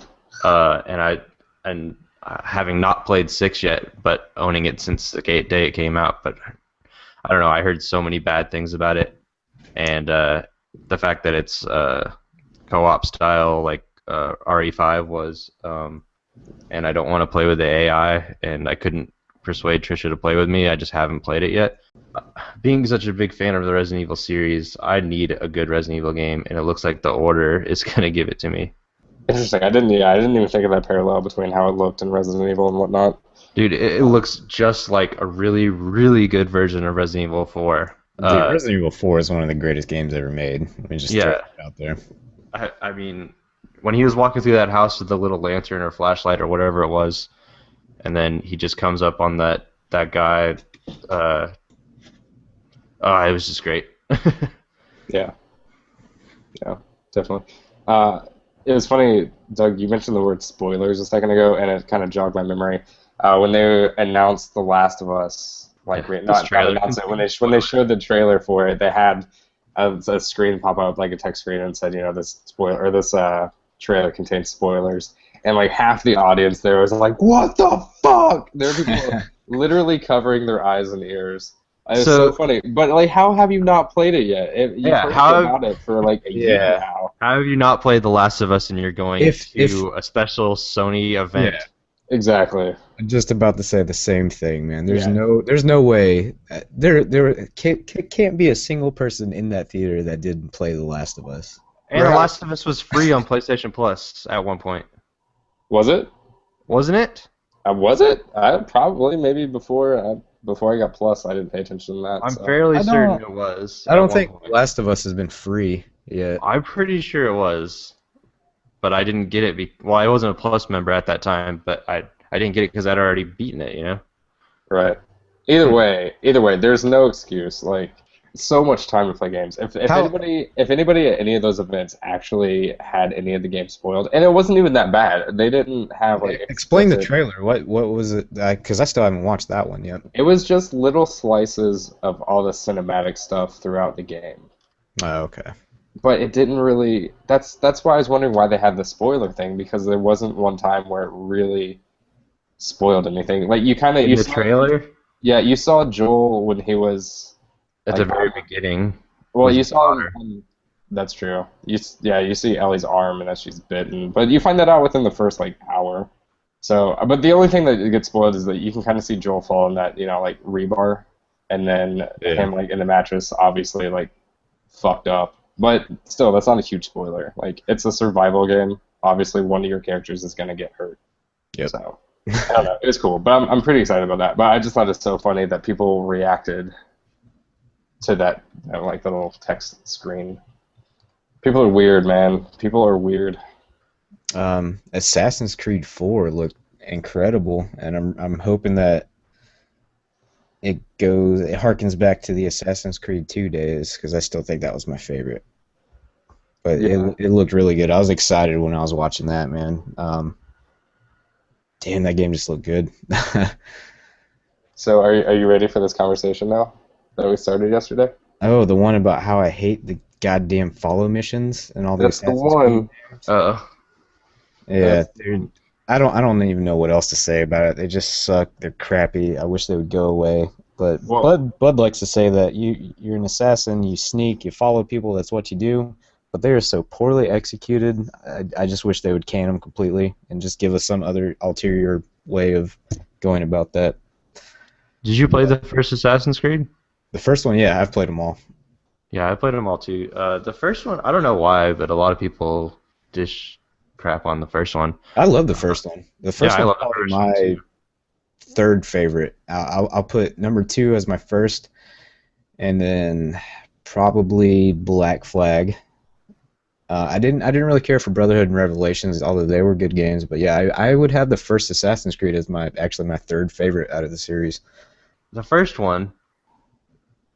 And having not played 6 yet, but owning it since the day it came out, but I don't know. I heard so many bad things about it, and the fact that it's co-op style like RE5 was, and I don't want to play with the AI, and I couldn't persuade Trisha to play with me. I just haven't played it yet. Being such a big fan of the Resident Evil series, I need a good Resident Evil game, and it looks like The Order is going to give it to me. Interesting. I didn't even think of that parallel between how it looked in Resident Evil and whatnot. Dude, it looks just like a really, really good version of Resident Evil 4. Dude, Resident Evil 4 is one of the greatest games ever made. Let me just throw it out there. I mean, when he was walking through that house with the little lantern or flashlight or whatever it was, and then he just comes up on that guy. It was just great. Yeah, definitely. It was funny, Doug, you mentioned the word spoilers a second ago, and it kind of jogged my memory. When they announced The Last of Us, like not announced it, when they showed the trailer for it, they had a screen pop up, like a text screen, and said, this trailer contains spoilers. And like half the audience there was like, "What the fuck?" There were people literally covering their eyes and ears. It's so funny. But like, how have you not played it yet? You've heard about it for like a year now. How have you not played The Last of Us and you're going to a special Sony event? Yeah, exactly. I'm just about to say the same thing, man. There's no way there can't be a single person in that theater that didn't play The Last of Us. And The Last of Us was free on PlayStation Plus at one point. Was it? Wasn't it? Was it? Probably, maybe before I got Plus, I didn't pay attention to that. I'm fairly certain it was. I don't think Last of Us has been free yet. I'm pretty sure it was, but I didn't get it. I wasn't a Plus member at that time, but I didn't get it because I'd already beaten it, Right. Either way, there's no excuse. Like, so much time to play games. If anybody at any of those events actually had any of the games spoiled, and it wasn't even that bad. They didn't have like. Explain the trailer. What was it? Because I still haven't watched that one yet. It was just little slices of all the cinematic stuff throughout the game. Oh, okay. But it didn't really. That's why I was wondering why they had the spoiler thing, because there wasn't one time where it really spoiled anything. Like you kind of the trailer. Yeah, you saw Joel when he was. At the very beginning. Well, you saw. That's true. You see Ellie's arm and that she's bitten, but you find that out within the first hour. So, but the only thing that gets spoiled is that you can kind of see Joel fall in that rebar, and then him in the mattress, obviously fucked up. But still, that's not a huge spoiler. Like, it's a survival game. Obviously, one of your characters is going to get hurt. Yep. So, I don't know. It was cool. But I'm pretty excited about that. But I just thought it's so funny that people reacted to that like, little text screen. People are weird, man. People are weird. Assassin's Creed 4 looked incredible, and I'm hoping that it harkens back to the Assassin's Creed 2 days, because I still think that was my favorite. But Yeah. it looked really good. I was excited when I was watching that, man. Damn, that game just looked good. So are you ready for this conversation now that we started yesterday? Oh, the one about how I hate the goddamn follow missions and all the That's the Assassin's one. Creed. Yeah, dude. I don't even know what else to say about it. They just suck. They're crappy. I wish they would go away. But Well, Bud likes to say that you're an assassin, you sneak, you follow people, that's what you do. But they are so poorly executed. I just wish they would can them completely and just give us some other ulterior way of going about that. Did you play the first Assassin's Creed? The first one, yeah, I've played them all. Yeah, I played them all too. The first one, I don't know why, but a lot of people dish crap on the first one. I love the first one. The first I one's love the probably first one my too. third favorite. I'll put number 2 as my first, and then probably Black Flag. I didn't really care for Brotherhood and Revelations, although they were good games. But yeah, I would have the first Assassin's Creed as my third favorite out of the series. The first one,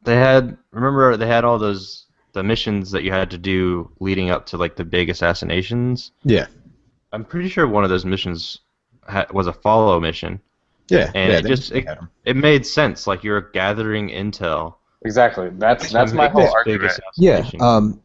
they had all the missions that you had to do leading up to like the big assassinations. Yeah, I'm pretty sure one of those missions was a follow mission, yeah, and yeah. it made sense. Like you're gathering intel. exactly. That's to my make whole this big argument. Yeah, assassination.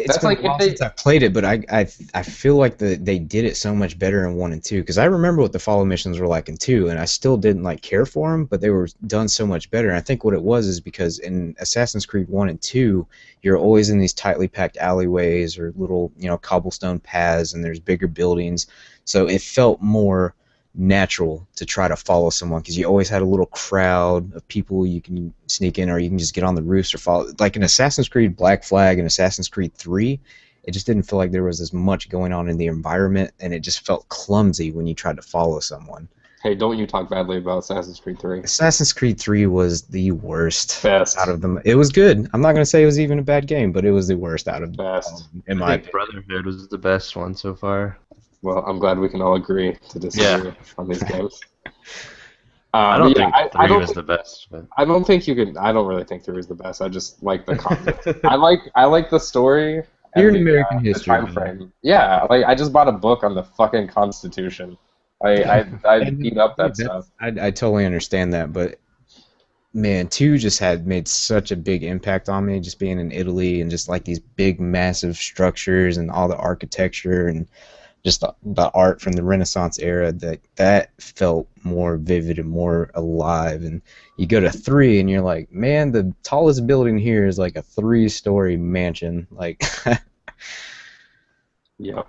It's That's been like a while if they since I played it, but I feel like they did it so much better in 1 and 2, because I remember what the follow missions were like in 2, and I still didn't like care for them, but they were done so much better. And I think what it was is because in Assassin's Creed 1 and 2, you're always in these tightly packed alleyways or little cobblestone paths, and there's bigger buildings, so it felt more natural to try to follow someone, because you always had a little crowd of people you can sneak in, or you can just get on the roofs or follow. Like in Assassin's Creed Black Flag and Assassin's Creed 3, it just didn't feel like there was as much going on in the environment, and it just felt clumsy when you tried to follow someone. Hey, don't you talk badly about Assassin's Creed 3. Assassin's Creed 3 was the worst Best. out of them. It was good. I'm not going to say it was even a bad game, but it was the worst out of Best. in I my think Brotherhood was the best one so far. Well, I'm glad we can all agree to disagree on these games. I don't think I 3 don't was the best. But... I don't think you can. I don't really think 3 is the best. I just like the concept. I like the story. You're and an American the history time man. frame. Yeah, like I just bought a book on the fucking Constitution. I And, beat up that dude, stuff. I totally understand that, but man, 2 just had made such a big impact on me, just being in Italy and just like these big, massive structures and all the architecture and just the art from the Renaissance era, that felt more vivid and more alive. And you go to 3 and you're like, man, the tallest building here is like a 3-story mansion. Like, Yeah.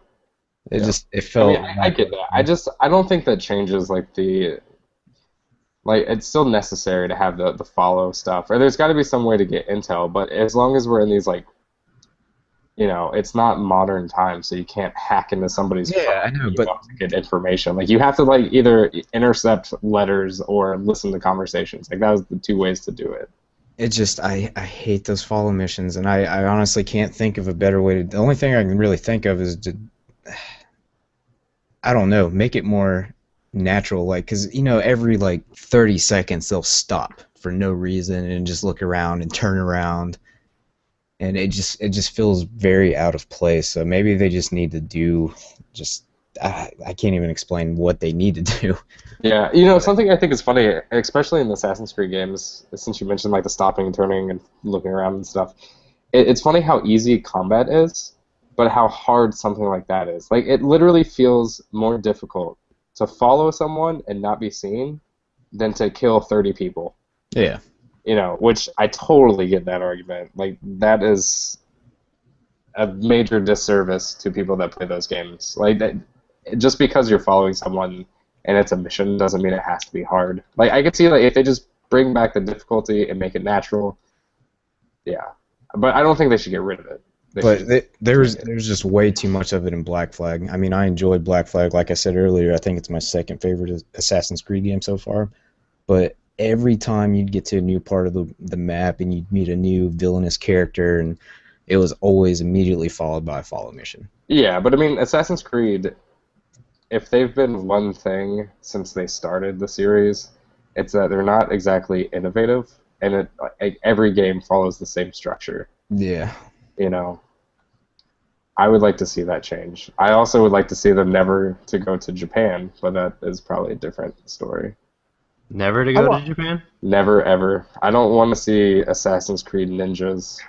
it felt. I get that. I don't think that changes like it's still necessary to have the follow stuff, or there's got to be some way to get intel. But as long as we're in these it's not modern times, so you can't hack into somebody's phone. I know, but to get information. Like you have to like either intercept letters or listen to conversations. Like that was the 2 ways to do it. it just I hate those follow missions, and I honestly can't think of a better way to. The only thing I can really think of is to, I don't know, make it more natural, like, because every like 30 seconds they'll stop for no reason and just look around and turn around, and it just feels very out of place. So maybe they just need to do just I can't even explain what they need to do. Yeah, something I think is funny, especially in the Assassin's Creed games, since you mentioned like the stopping and turning and looking around and stuff. It's funny how easy combat is, but how hard something like that is. Like it literally feels more difficult to follow someone and not be seen than to kill 30 people. Yeah. Which I totally get that argument. Like that is a major disservice to people that play those games. Like that, just because you're following someone and it's a mission doesn't mean it has to be hard. Like I could see like if they just bring back the difficulty and make it natural. Yeah, But I don't think they should get rid of it. There's just way too much of it in Black Flag. I mean, I enjoyed Black Flag. Like I said earlier, I think it's my second favorite Assassin's Creed game so far. But every time you'd get to a new part of the map and you'd meet a new villainous character, and it was always immediately followed by a follow mission. Yeah, but I mean, Assassin's Creed, if they've been one thing since they started the series, it's that they're not exactly innovative, and every game follows the same structure. Yeah. You know, I would like to see that change. I also would like to see them never to go to Japan, but that is probably a different story. Never to go to Japan? Never, ever. I don't want to see Assassin's Creed ninjas.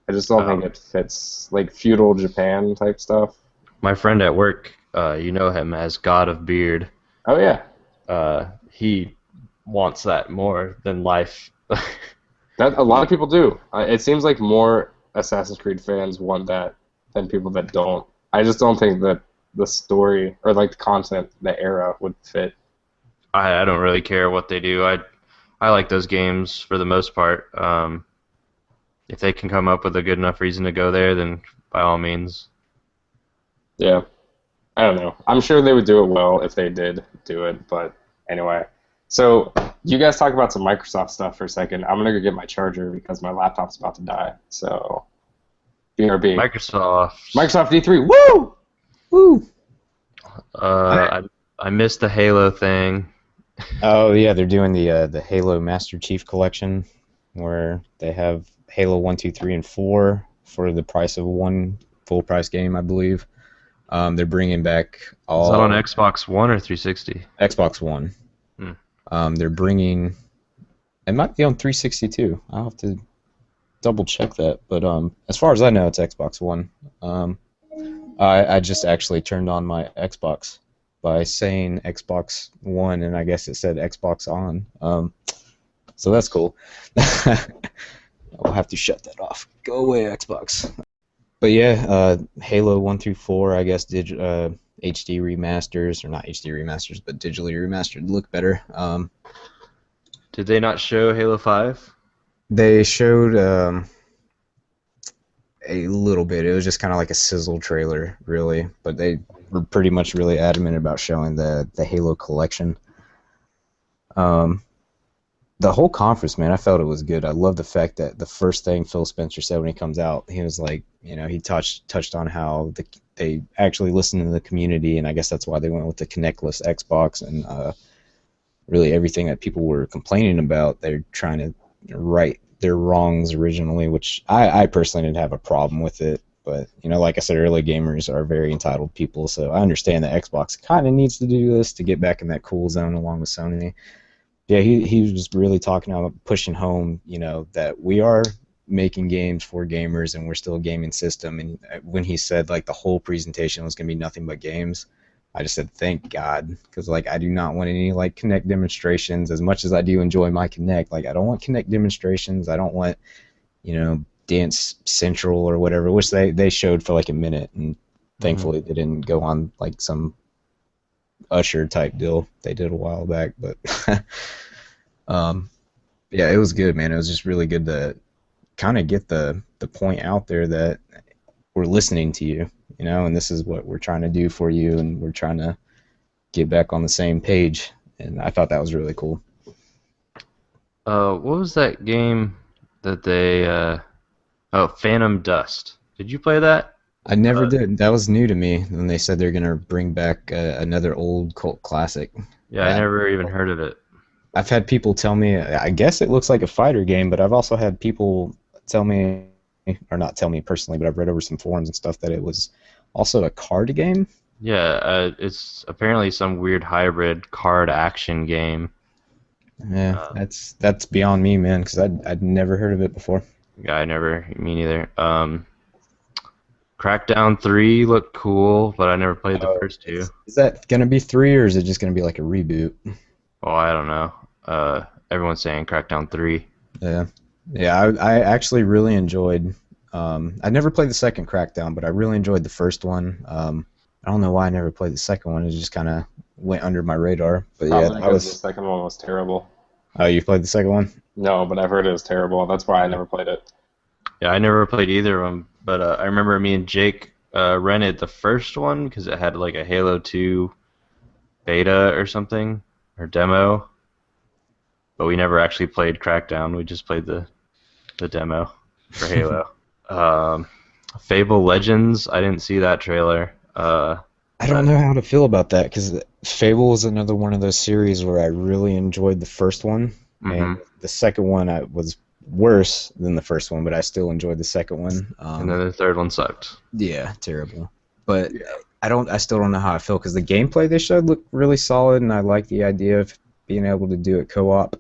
I just don't think it fits, like, feudal Japan type stuff. My friend at work, you know him as God of Beard. Oh, yeah. He wants that more than life. That a lot of people do. It seems like more Assassin's Creed fans want that than people that don't. I just don't think that the story or like the content, the era would fit. I don't really care what they do. I like those games for the most part. If they can come up with a good enough reason to go there, then by all means. Yeah. I don't know. I'm sure they would do it well if they did do it, but anyway. So you guys talk about some Microsoft stuff for a second. I'm gonna go get my charger because my laptop's about to die. So, BRB. Microsoft E3. Woo! Woo! I missed the Halo thing. Oh yeah, they're doing the Halo Master Chief Collection, where they have Halo 1, 2, 3, and 4 for the price of one full price game, I believe. They're bringing back all. Is that on Xbox One or 360? Xbox One. They're bringing. It might be on 360 too. I'll have to double check that. But as far as I know, it's Xbox One. I just actually turned on my Xbox by saying Xbox One, and I guess it said Xbox on. So that's cool. I'll have to shut that off. Go away, Xbox. But yeah, Halo 1 through 4, I guess, HD remasters, or not HD remasters, but digitally remastered, look better. Did they not show Halo 5? They showed a little bit. It was just kind of like a sizzle trailer, really. But they were pretty much really adamant about showing the Halo collection. The whole conference, man, I felt it was good. I love the fact that the first thing Phil Spencer said when he comes out, he was like, he touched on how they actually listen to the community, and I guess that's why they went with the Kinectless Xbox, and really everything that people were complaining about, they're trying to right their wrongs originally, which I personally didn't have a problem with it. But, like I said earlier, gamers are very entitled people, so I understand that Xbox kind of needs to do this to get back in that cool zone along with Sony. Yeah, he was really talking about pushing home, that we are making games for gamers and we're still a gaming system. And when he said, like, the whole presentation was going to be nothing but games, I just said, thank God, because, like, I do not want any, like, Kinect demonstrations. As much as I do enjoy my Kinect, like, I don't want Kinect demonstrations. I don't want, Dance Central or whatever, which they showed for, like, a minute, and thankfully they didn't go on, like, some Usher type deal they did a while back, but yeah, it was good, man. It was just really good to kind of get the point out there that we're listening to you, and this is what we're trying to do for you, and we're trying to get back on the same page, and I thought that was really cool. What was that game that they Phantom Dust. Did you play that? I never did. That was new to me when they said they're going to bring back another old cult classic. Yeah, I never even heard of it. I've had people tell me, I guess it looks like a fighter game, but I've also had people tell me, or not tell me personally, but I've read over some forums and stuff that it was also a card game. Yeah, it's apparently some weird hybrid card action game. Yeah, that's beyond me, man, because I'd never heard of it before. Yeah, me neither. Crackdown 3 looked cool, but I never played the first two. Is that going to be 3, or is it just going to be like a reboot? Oh, I don't know. Everyone's saying Crackdown 3. Yeah. Yeah, I actually really enjoyed... I never played the second Crackdown, but I really enjoyed the first one. I don't know why I never played the second one. It just kind of went under my radar. But yeah, the second one was terrible. Oh, you played the second one? No, but I've heard it was terrible. That's why I never played it. Yeah, I never played either of them, but I remember me and Jake rented the first one because it had like a Halo 2 beta or something, or demo, but we never actually played Crackdown. We just played the demo for Halo. Um, Fable Legends, I didn't see that trailer. I don't know how to feel about that because Fable was another one of those series where I really enjoyed the first one, and the second one was worse than the first one, but I still enjoyed the second one. And then the third one sucked. Yeah, terrible. But I still don't know how I feel because the gameplay they showed looked really solid, and I like the idea of being able to do it co-op.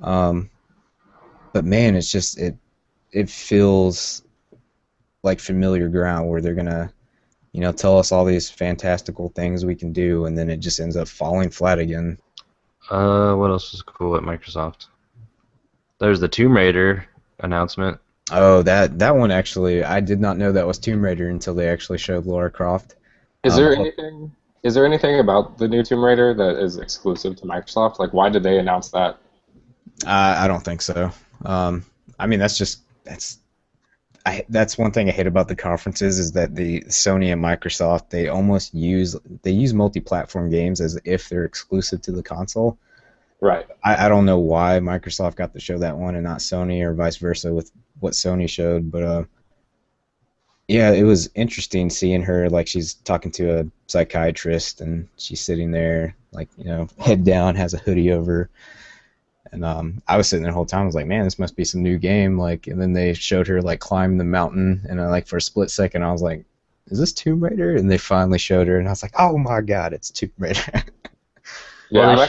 But man, it's just it feels like familiar ground where they're gonna tell us all these fantastical things we can do, and then it just ends up falling flat again. What else was cool at Microsoft? There's the Tomb Raider announcement. Oh, that one actually, I did not know that was Tomb Raider until they actually showed Lara Croft. Is there anything? Is there anything about the new Tomb Raider that is exclusive to Microsoft? Like, why did they announce that? I don't think so. I mean, that's one thing I hate about the conferences is that the Sony and Microsoft they use multi-platform games as if they're exclusive to the console. Right. I don't know why Microsoft got to show that one and not Sony, or vice versa with what Sony showed, but yeah, it was interesting seeing her, like, she's talking to a psychiatrist and she's sitting there like, head down, has a hoodie over. And I was sitting there the whole time. I was like, man, this must be some new game. Like, and then they showed her like climb the mountain, and like for a split second, I was like, is this Tomb Raider? And they finally showed her, and I was like, oh my god, it's Tomb Raider. Yeah,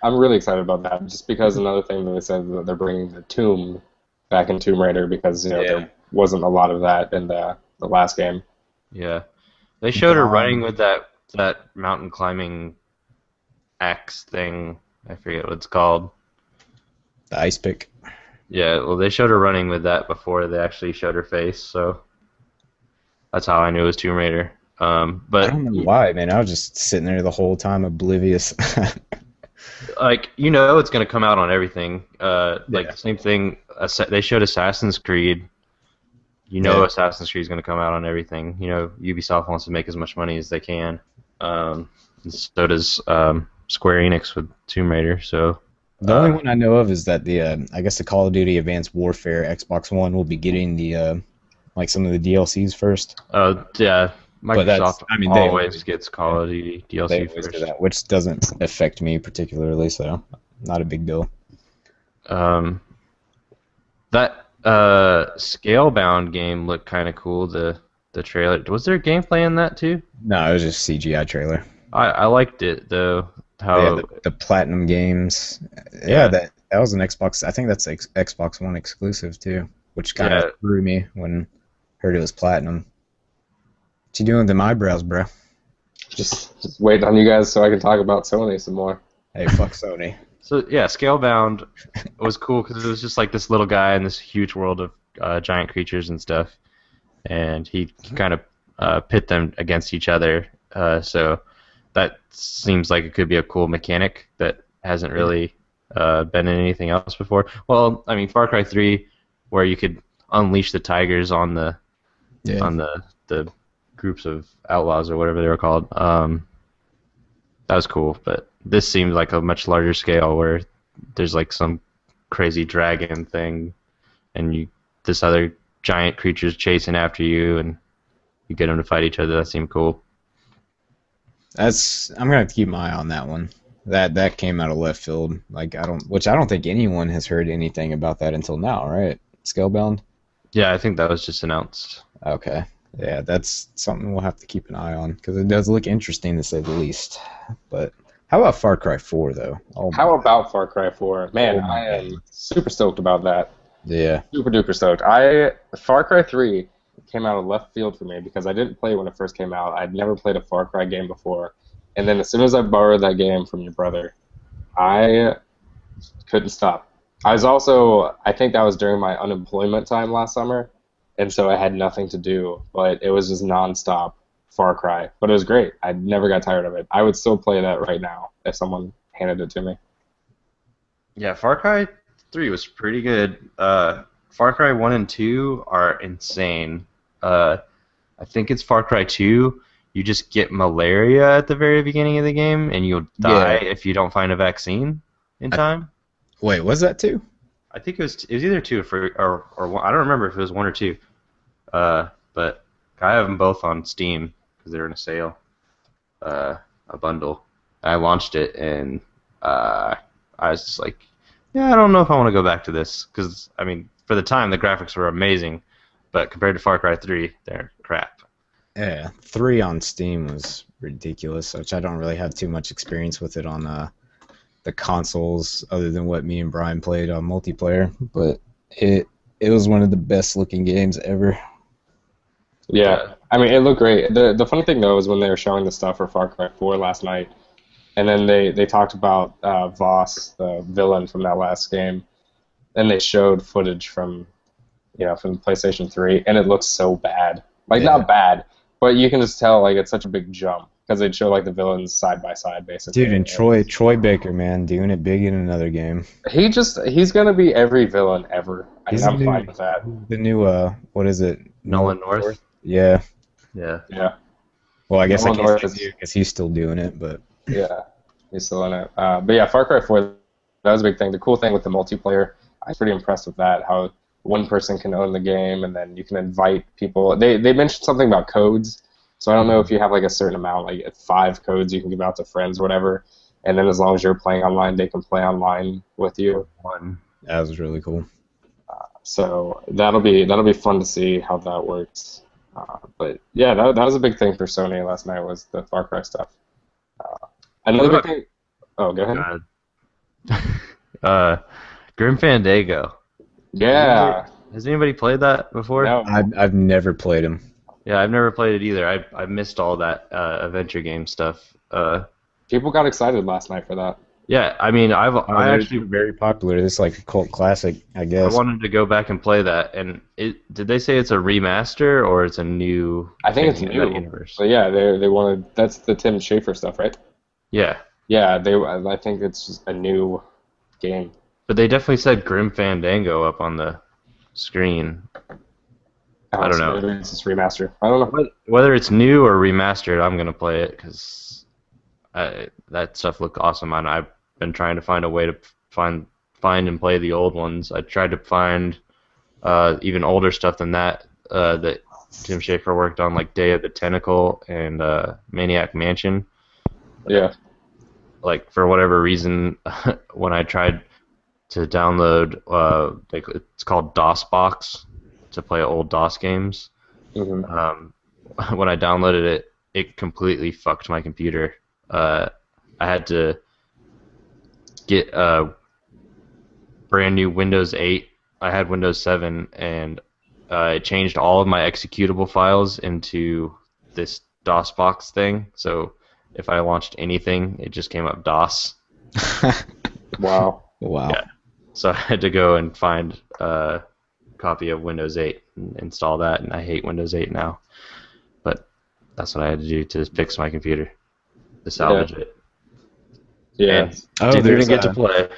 I'm really excited about that. Just because another thing that they said that they're bringing the tomb back in Tomb Raider because there wasn't a lot of that in the last game. Yeah, they showed her running with that mountain climbing axe thing. I forget what it's called. The ice pick. Yeah, well, they showed her running with that before they actually showed her face, so that's how I knew it was Tomb Raider. But I don't know why, man. I was just sitting there the whole time, oblivious. Like, it's going to come out on everything. The same thing. They showed Assassin's Creed. Assassin's Creed is going to come out on everything. Ubisoft wants to make as much money as they can. And so does Square Enix with Tomb Raider. So. The only one I know of is that I guess the Call of Duty Advanced Warfare Xbox One will be getting the some of the DLCs first. Yeah, Microsoft always gets Call of Duty DLC first. Do that, which doesn't affect me particularly, so not a big deal. That Scalebound game looked kind of cool. The trailer, was there gameplay in that too? No, it was just CGI trailer. I liked it though. How the Platinum games. Yeah, that was an Xbox. I think that's Xbox One exclusive too, which kind of threw me when I heard it was Platinum. What you doing with them eyebrows, bro? Just waiting on you guys so I can talk about Sony some more. Hey, fuck Sony. So yeah, Scalebound was cool because it was just like this little guy in this huge world of giant creatures and stuff, and he kind of pit them against each other. So that seems like it could be a cool mechanic that hasn't really been in anything else before. Well, I mean, Far Cry 3, where you could unleash the tigers on the groups of outlaws or whatever they were called. That was cool, but this seems like a much larger scale where there's like some crazy dragon thing, and this other giant creature's chasing after you, and you get them to fight each other. That seemed cool. I'm gonna have to keep my eye on that one. That came out of left field. Like I don't think anyone has heard anything about that until now, right? Scalebound? Yeah, I think that was just announced. Okay. Yeah, that's something we'll have to keep an eye on because it does look interesting to say the least. But how about Far Cry 4 though? How about Far Cry 4? Man, I am super stoked about that. Yeah. Super duper stoked. Far Cry 3 came out of left field for me because I didn't play it when it first came out. I'd never played a Far Cry game before. And then as soon as I borrowed that game from your brother, I couldn't stop. I think that was during my unemployment time last summer, and so I had nothing to do, but it was just nonstop Far Cry. But it was great. I never got tired of it. I would still play that right now if someone handed it to me. Yeah, Far Cry 3 was pretty good. Far Cry 1 and 2 are insane. I think it's Far Cry 2. You just get malaria at the very beginning of the game, and you'll die if you don't find a vaccine in time. Wait, was that 2? I think it was either 2 or 1. I don't remember if it was 1 or 2. But I have them both on Steam because they're in a sale, a bundle. I launched it, and I was just like, yeah, I don't know if I want to go back to this because, I mean, for the time, the graphics were amazing, but compared to Far Cry 3, they're crap. Yeah, 3 on Steam was ridiculous, which I don't really have too much experience with it on the consoles other than what me and Brian played on multiplayer, but it was one of the best looking games ever. Yeah, I mean, it looked great. The funny thing, though, is when they were showing the stuff for Far Cry 4 last night, and then they talked about Voss, the villain from that last game, and they showed footage from the PlayStation 3, and it looks so bad. Like, not bad, but you can just tell, like, it's such a big jump, because they'd show, like, the villains side by side, basically. Dude, and Troy Baker, man, doing it big in another game. He's going to be every villain ever. I'm fine with that. The new, what is it? Nolan North? Yeah. Yeah. Yeah. Well, I guess I can't say because he's still doing it, but... Yeah, he's still in it. But yeah, Far Cry 4, that was a big thing. The cool thing with the multiplayer, I was pretty impressed with that, how one person can own the game, and then you can invite people. They mentioned something about codes, so I don't know if you have like a certain amount, like 5 codes you can give out to friends or whatever, and then as long as you're playing online, they can play online with you. That was really cool. So that'll be fun to see how that works. But yeah, that was a big thing for Sony last night, was the Far Cry stuff. Another big thing. Oh, go ahead. Grim Fandango. Yeah. Has anybody played that before? No. I've never played him. Yeah, I've never played it either. I missed all that adventure game stuff. People got excited last night for that. Yeah, I mean, I actually very popular. It's like a cult classic, I guess. I wanted to go back and play that. And did they say it's a remaster or it's a new? I think it's new. Universe? So yeah, they wanted. That's the Tim Schafer stuff, right? Yeah. Yeah, I think it's just a new game. But they definitely said Grim Fandango up on the screen. I don't know. Maybe it's just remastered. I don't know. Whether it's new or remastered, I'm gonna play it because that stuff looked awesome. And I've been trying to find a way to find and play the old ones. I tried to find even older stuff than that that Tim Schafer worked on, like Day of the Tentacle and Maniac Mansion. Yeah. Like, for whatever reason, when I tried to download, it's called DOSBox, to play old DOS games. Mm-hmm. When I downloaded it, it completely fucked my computer. I had to get a brand new Windows 8. I had Windows 7, and it changed all of my executable files into this DOSBox thing. So if I launched anything, it just came up DOS. Wow. Wow. Yeah. So I had to go and find a copy of Windows 8 and install that, and I hate Windows 8 now. But that's what I had to do to fix my computer, to salvage it. Yeah. Didn't get to play.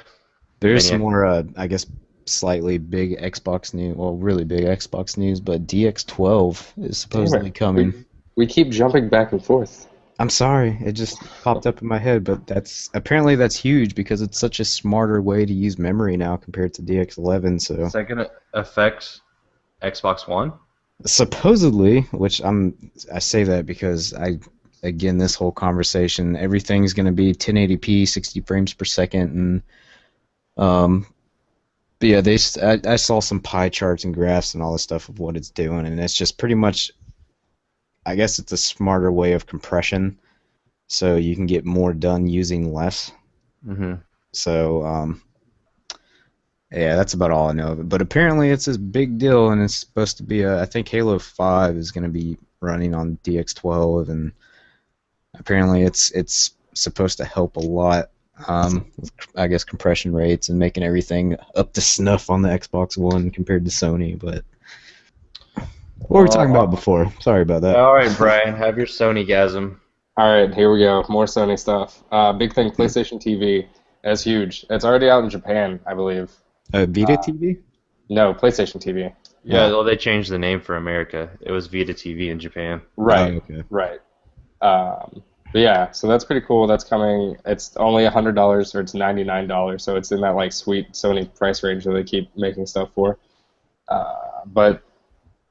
There's some more, I guess, slightly big Xbox news. Well, really big Xbox news, but DX12 is supposedly coming. We keep jumping back and forth. I'm sorry, it just popped up in my head, but apparently that's huge because it's such a smarter way to use memory now compared to DX11. So is that gonna affect Xbox One? Supposedly, which I say that because again, this whole conversation, everything's gonna be 1080p, 60 frames per second, and but yeah, I saw some pie charts and graphs and all this stuff of what it's doing, and it's just pretty much, I guess it's a smarter way of compression, so you can get more done using less. Mm-hmm. So, yeah, that's about all I know of it. But apparently it's this big deal, and it's supposed to be I think Halo 5 is going to be running on DX12, and apparently it's supposed to help a lot with, I guess, compression rates and making everything up to snuff on the Xbox One compared to Sony, but... What were we talking about before? Sorry about that. All right, Brian, have your Sony-gasm. All right, here we go. More Sony stuff. Big thing, PlayStation TV. It's huge. It's already out in Japan, I believe. Vita TV? No, PlayStation TV. Yeah, well, they changed the name for America. It was Vita TV in Japan. Right. Oh, okay. Right. But yeah, so that's pretty cool. That's coming. It's only $100 or it's $99, so it's in that like sweet Sony price range that they keep making stuff for. But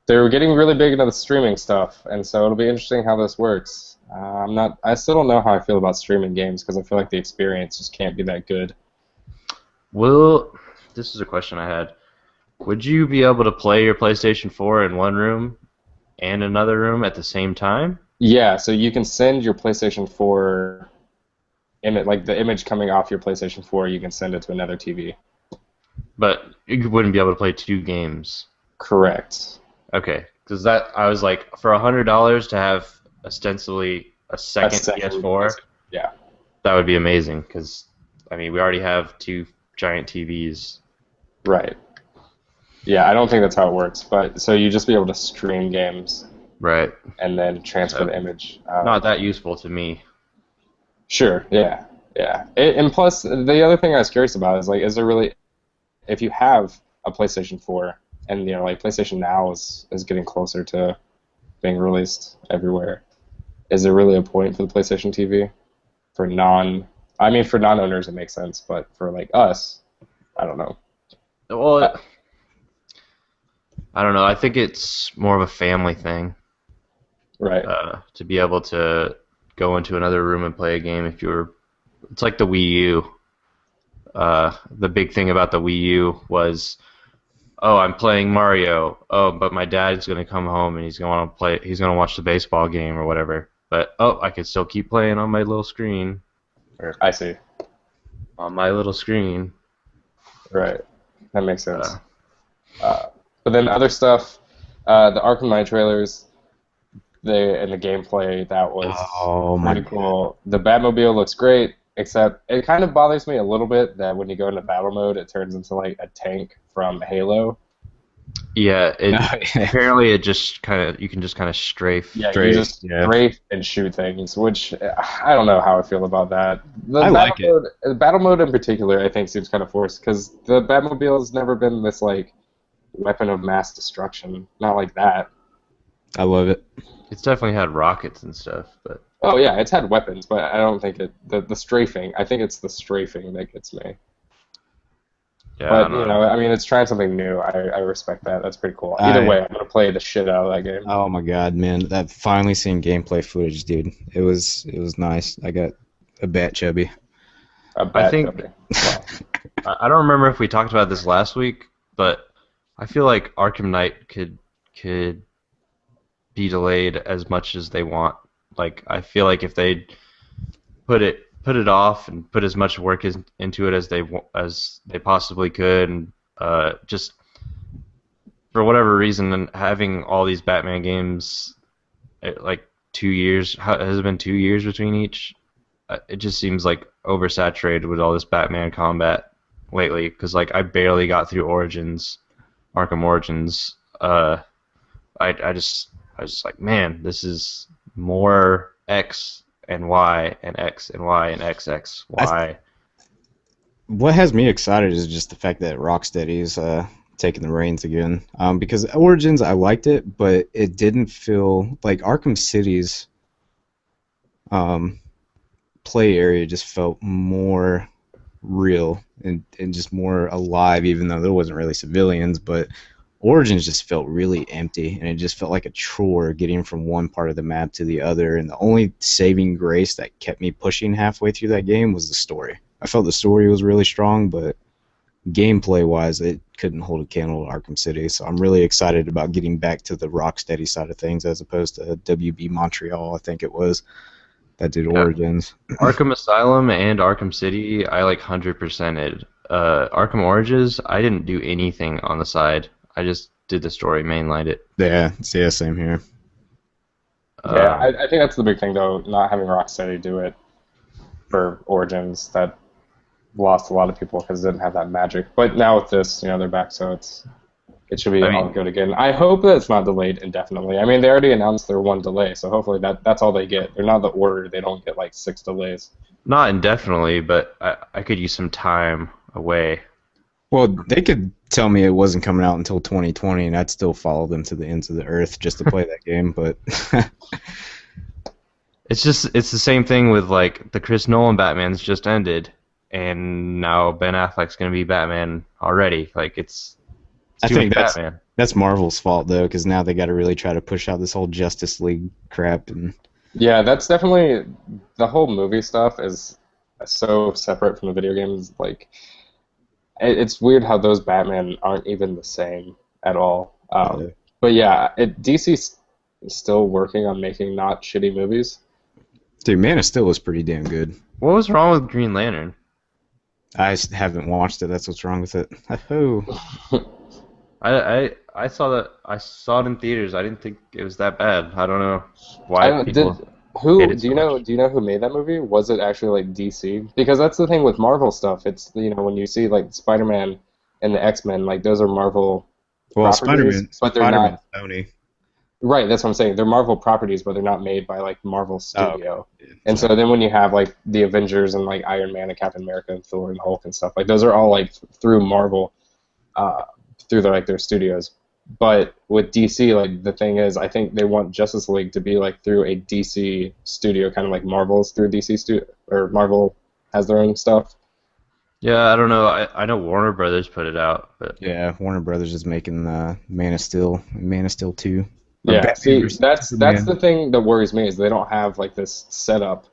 they're getting really big into the streaming stuff, and so it'll be interesting how this works. I still don't know how I feel about streaming games because I feel like the experience just can't be that good. Well, this is a question I had. Would you be able to play your PlayStation 4 in one room and another room at the same time? Yeah, so you can send your PlayStation 4 image, like the image coming off your PlayStation 4, you can send it to another TV. But you wouldn't be able to play two games. Correct. Okay, because I was like, for $100 to have ostensibly a second PS4, yeah, that would be amazing. Because I mean, we already have two giant TVs. Right. Yeah, I don't think that's how it works. But so you just be able to stream games, right, and then transfer the image. Not that useful to me. Sure. Yeah. Yeah. And plus, the other thing I was curious about is like, is there really, if you have a PlayStation 4, and you know, like PlayStation Now is getting closer to being released everywhere, is there really a point for the PlayStation TV? For non-owners it makes sense, but for like us, I don't know. Well, I don't know. I think it's more of a family thing. Right. To be able to go into another room and play a game if you're... It's like the Wii U. The big thing about the Wii U was, oh, I'm playing Mario. Oh, but my dad's going to come home and he's going to play. He's going to watch the baseball game or whatever. But, oh, I can still keep playing on my little screen. Or, I see. On my little screen. Right. That makes sense. But then other stuff, the Arkham Knight trailers, and the gameplay, that was pretty cool. The Batmobile looks great, except it kind of bothers me a little bit that when you go into battle mode, it turns into like a tank from Halo. Yeah, apparently it just kind of, you can just kind of strafe. Yeah, you just strafe and shoot things, which I don't know how I feel about that. The battle mode in particular, I think, seems kind of forced because the Batmobile has never been this like weapon of mass destruction, not like that. I love it. It's definitely had rockets and stuff, but. Oh yeah, it's had weapons, but I don't think the strafing. I think it's the strafing that gets me. Yeah, but you know, I mean, it's trying something new. I respect that. That's pretty cool. Either way, I'm gonna play the shit out of that game. Oh my god, man! That finally seeing gameplay footage, dude. It was nice. I got a bat chubby. Chubby. Wow. I don't remember if we talked about this last week, but I feel like Arkham Knight could be delayed as much as they want. Like, I feel like if they put it off and put as much work into it as they possibly could, and just for whatever reason, and having all these Batman games, like 2 years, has it been 2 years between each? It just seems like oversaturated with all this Batman combat lately. Because like I barely got through Arkham Origins. I was like, man, this is more X and Y and X and Y and XX Y. What has me excited is just the fact that Rocksteady's taking the reins again. Because Origins, I liked it, but it didn't feel like Arkham City's play area just felt more real and just more alive, even though there wasn't really civilians, but Origins just felt really empty, and it just felt like a chore getting from one part of the map to the other, and the only saving grace that kept me pushing halfway through that game was the story. I felt the story was really strong, but gameplay-wise, it couldn't hold a candle to Arkham City, so I'm really excited about getting back to the Rocksteady side of things as opposed to WB Montreal, I think it was, that did Origins. Arkham Asylum and Arkham City, I like 100%ed. Arkham Origins, I didn't do anything on the side. I just did the story, mainlined it. Yeah, same here. Yeah, I think that's the big thing, though, not having Rocksteady do it for Origins. That lost a lot of people because it didn't have that magic. But now with this, they're back, so it should be all good again. I hope that it's not delayed indefinitely. I mean, they already announced their one delay, so hopefully that's all they get. They're not the order. They don't get, like, 6 delays. Not indefinitely, but I could use some time away. Well, they could tell me it wasn't coming out until 2020, and I'd still follow them to the ends of the earth just to play that game. But It's the same thing with like the Chris Nolan Batman's just ended, and now Ben Affleck's gonna be Batman already. Like it's I too think much Batman. that's Marvel's fault though, because now they got to really try to push out this whole Justice League crap. And Yeah, that's definitely the whole movie stuff is so separate from the video games. Like, it's weird how those Batman aren't even the same at all. But yeah, DC's still working on making not shitty movies. dude, Man of Steel was pretty damn good. What was wrong with Green Lantern? Haven't watched it. That's what's wrong with it. Oh. I saw it in theaters. I didn't think it was that bad. I don't know why people hate it Do so much. you know who made that movie? Was it actually like DC? Because that's the thing with Marvel stuff. It's when you see like Spider-Man and the X-Men, like those are Marvel Well, properties, but they're Spider-Man, not. Sony. Right, that's what I'm saying. They're Marvel properties, but they're not made by like Marvel Studio. Okay. And so then when you have like the Avengers and like Iron Man and Captain America and Thor and Hulk and stuff, like those are all like through Marvel, through their studios. But with DC, like the thing is, I think they want Justice League to be like through a DC studio, kind of like Marvel's through DC studio, or Marvel has their own stuff. Yeah, I don't know. I know Warner Brothers put it out, but Yeah, Warner Brothers is making Man of Steel, Man of Steel 2. Yeah, see, that's the thing that worries me is they don't have like this setup.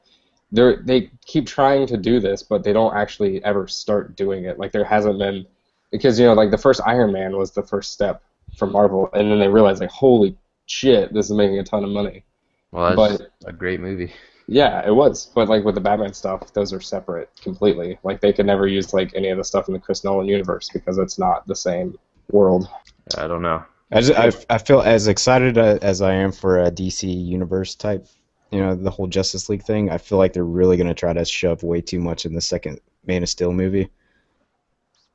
They keep trying to do this, but they don't actually ever start doing it. Like there hasn't been, because like the first Iron Man was the first step for Marvel, and then they realized like, holy shit, this is making a ton of money. well, that's a great movie. Yeah, it was, but like with the Batman stuff, those are separate completely. Like they could never use like any of the stuff in the Chris Nolan universe because it's not the same world. I don't know. I feel as excited as I am for a DC universe type, the whole Justice League thing. I feel like they're really going to try to shove way too much in the second Man of Steel movie.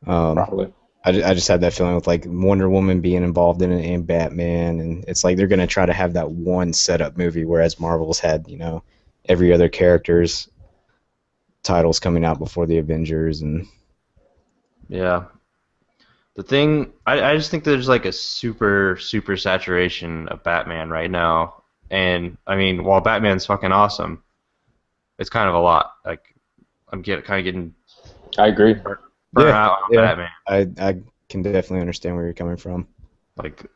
Probably. I just had that feeling with like Wonder Woman being involved in it and Batman, and it's like they're going to try to have that one setup movie, whereas Marvel's had every other character's titles coming out before the Avengers and. Yeah. The thing, I just think there's like a super saturation of Batman right now. And, I mean, while Batman's fucking awesome, it's kind of a lot. Like, I'm kind of getting I agree. burnt out on Batman. I can definitely understand where you're coming from. Like,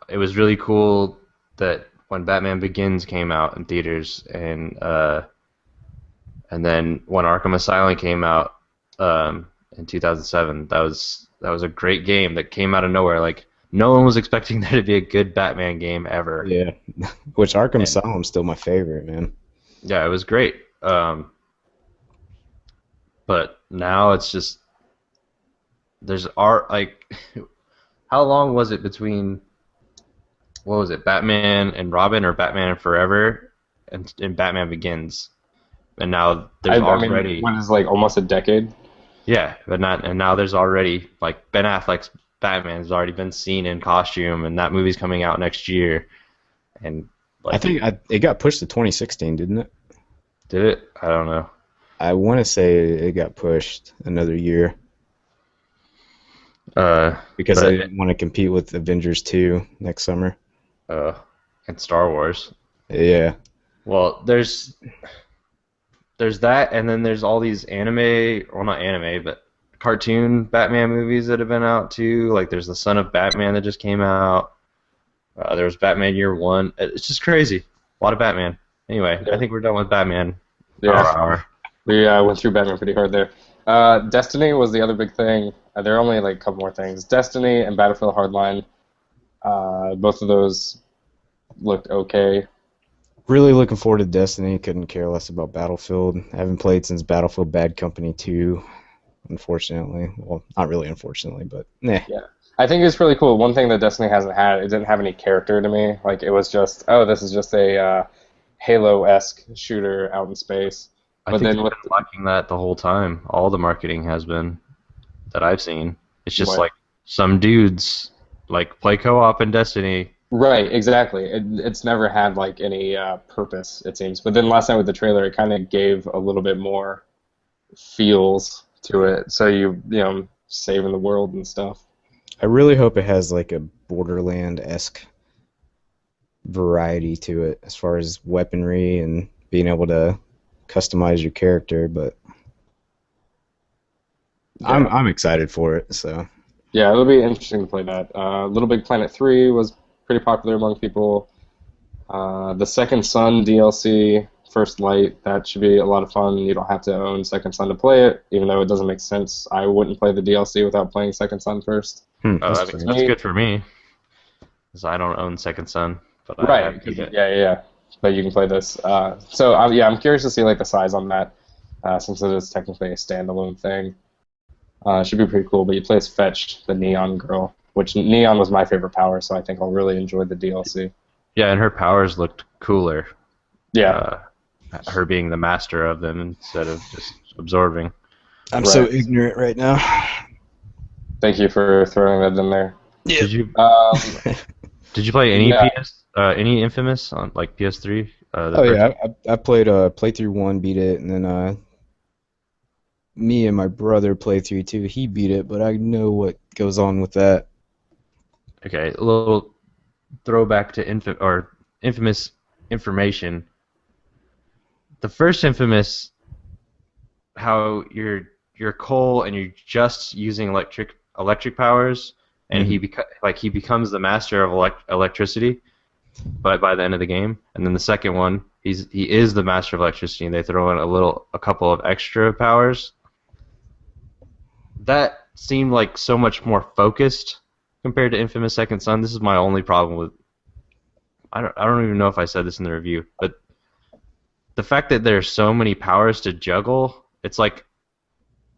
it was really cool that when Batman Begins came out in theaters, and then when Arkham Asylum came out in 2007, that was a great game that came out of nowhere. Like no one was expecting there to be a good Batman game ever. Yeah, which Arkham Asylum's still my favorite, man. Yeah, it was great. But now it's just there's art like how long was it between what was it, Batman and Robin or Batman and Forever and Batman Begins? And now there's already what is like almost a decade. Yeah, and now there's already like Ben Affleck's Batman has already been seen in costume, and that movie's coming out next year. And like, I think it got pushed to 2016, didn't it? Did it? I don't know. I want to say it got pushed another year because I didn't want to compete with Avengers 2 next summer. And Star Wars. Yeah. Well, there's that, and then there's all these anime, well, not anime, but cartoon Batman movies that have been out too. Like there's the Son of Batman that just came out. There was Batman Year One. It's just crazy. A lot of Batman. Anyway, yeah. I think we're done with Batman. Yeah. We went through Batman pretty hard there. Destiny was the other big thing. There are only like a couple more things. Destiny and Battlefield Hardline. Both of those looked okay. Really looking forward to Destiny. Couldn't care less about Battlefield. I haven't played since Battlefield Bad Company 2, unfortunately. Well, not really unfortunately, but nah. Yeah. I think it's really cool. One thing that Destiny hasn't had, it didn't have any character to me. Like, it was just, this is just a Halo-esque shooter out in space. I think they've been liking that the whole time. All the marketing has been that I've seen. It's just like some dudes like play co-op in Destiny. Right, exactly. It's never had like any purpose, it seems. But then last night with the trailer, it kind of gave a little bit more feels to it. So you saving the world and stuff. I really hope it has like a Borderland-esque variety to it as far as weaponry and being able to customize your character, but Yeah. I'm excited for it, so. Yeah, it'll be interesting to play that. Little Big Planet 3 was pretty popular among people. The Second Son DLC, First Light, that should be a lot of fun. You don't have to own Second Son to play it, even though it doesn't make sense. I wouldn't play the DLC without playing Second Son first. That's good for me, because I don't own Second Son. But I have it. Yeah. But you can play this. I'm curious to see like the size on that, since it is technically a standalone thing. It should be pretty cool. But you play as Fetch, the Neon girl, which Neon was my favorite power, so I think I'll really enjoy the DLC. Yeah, and her powers looked cooler. Yeah. Her being the master of them instead of just absorbing. I'm so ignorant right now. Thank you for throwing that in there. Yeah. Did you play any any Infamous on like PS3? I played playthrough 1, beat it, and then me and my brother played through 2. He beat it, but I know what goes on with that. Okay, a little throwback to Infamous information. The first Infamous, how you're Cole and you're just using electric powers, and he becomes the master of electricity, but by the end of the game. And then the second one, he is the master of electricity, and they throw in a couple of extra powers. That seemed like so much more focused compared to Infamous Second Son. This is my only problem with. I don't even know if I said this in the review, but the fact that there's so many powers to juggle, it's like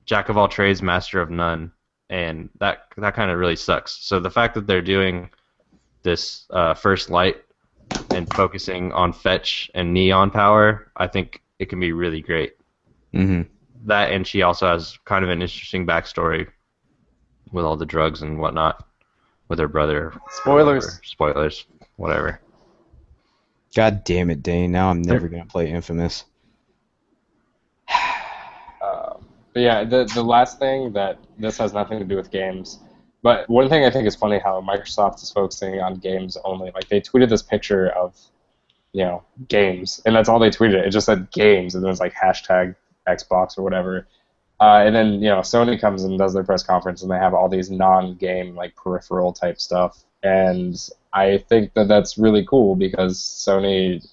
Jack of all trades, master of none, and that kind of really sucks. So the fact that they're doing this First Light and focusing on Fetch and Neon power, I think it can be really great. Mm-hmm. That, and she also has kind of an interesting backstory with all the drugs and whatnot with her brother. Spoilers. Whatever. God damn it, Dane. Now I'm never going to play Infamous. But yeah, the last thing that this has nothing to do with games, but one thing I think is funny how Microsoft is focusing on games only. Like they tweeted this picture of, games, and that's all they tweeted. It just said games, and then it's like hashtag Xbox or whatever. And then Sony comes and does their press conference, and they have all these non-game like peripheral type stuff, and I think that that's really cool because Sony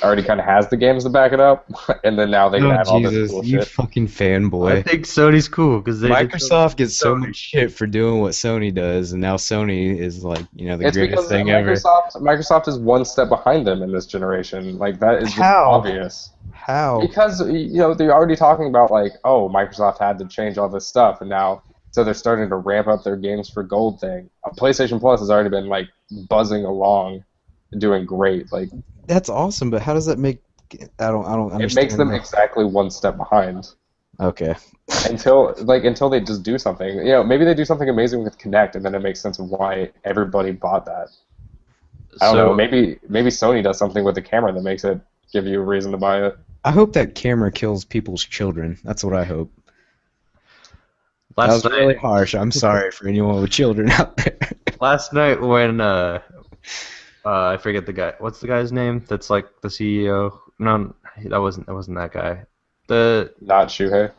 already kind of has the games to back it up, and then now they can have all this cool you shit. Fucking fanboy. I think Sony's cool because Microsoft gets so much shit for doing what Sony does, and now Sony is like the greatest thing ever. Microsoft is one step behind them in this generation. Like that is just obvious. How? Because they're already talking about like, oh, Microsoft had to change all this stuff, and now so they're starting to ramp up their games for gold thing. PlayStation Plus has already been like buzzing along, doing great. Like that's awesome, but how does that make? I don't understand. It makes them exactly one step behind. Okay. until they just do something. Maybe they do something amazing with Kinect, and then it makes sense of why everybody bought that. I don't know. Maybe Sony does something with the camera that makes it give you a reason to buy it. I hope that camera kills people's children. That's what I hope. That was really harsh. I'm sorry for anyone with children out there. Last night when I forget the guy. What's the guy's name? That's like the CEO. No, that wasn't that guy. Not Shuhei.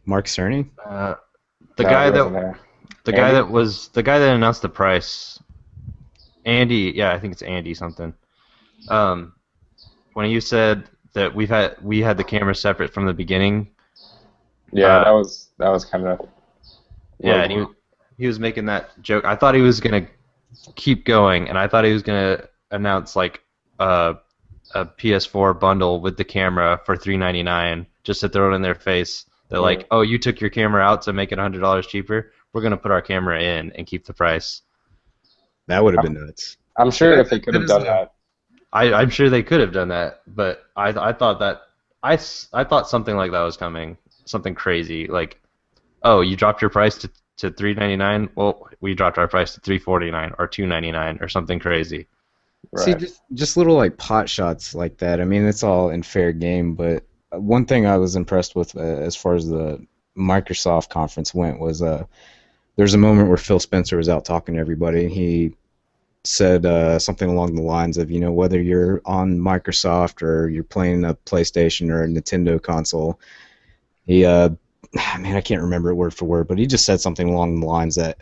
Mark Cerny. The guy that announced the price. Andy. Yeah, I think it's Andy something. When you said that we had the camera separate from the beginning. Yeah, that was kind of. Yeah, and he was making that joke. I thought he was gonna keep going, and I thought he was gonna announce like a PS4 bundle with the camera for $399, just to throw it in their face. They're like, oh, you took your camera out to make it $100 cheaper. We're gonna put our camera in and keep the price. That would have been nuts. I'm sure if they could have done that. I'm sure they could have done that, but I thought something like that was coming. Something crazy, like, oh, you dropped your price to $399. Well, we dropped our price to $349 or $299 or something crazy. Right. See, just little like pot shots like that. I mean, it's all in fair game, but one thing I was impressed with as far as the Microsoft conference went was there's a moment where Phil Spencer was out talking to everybody, and he said something along the lines of, whether you're on Microsoft or you're playing a PlayStation or a Nintendo console, he man, I can't remember it word for word, but he just said something along the lines that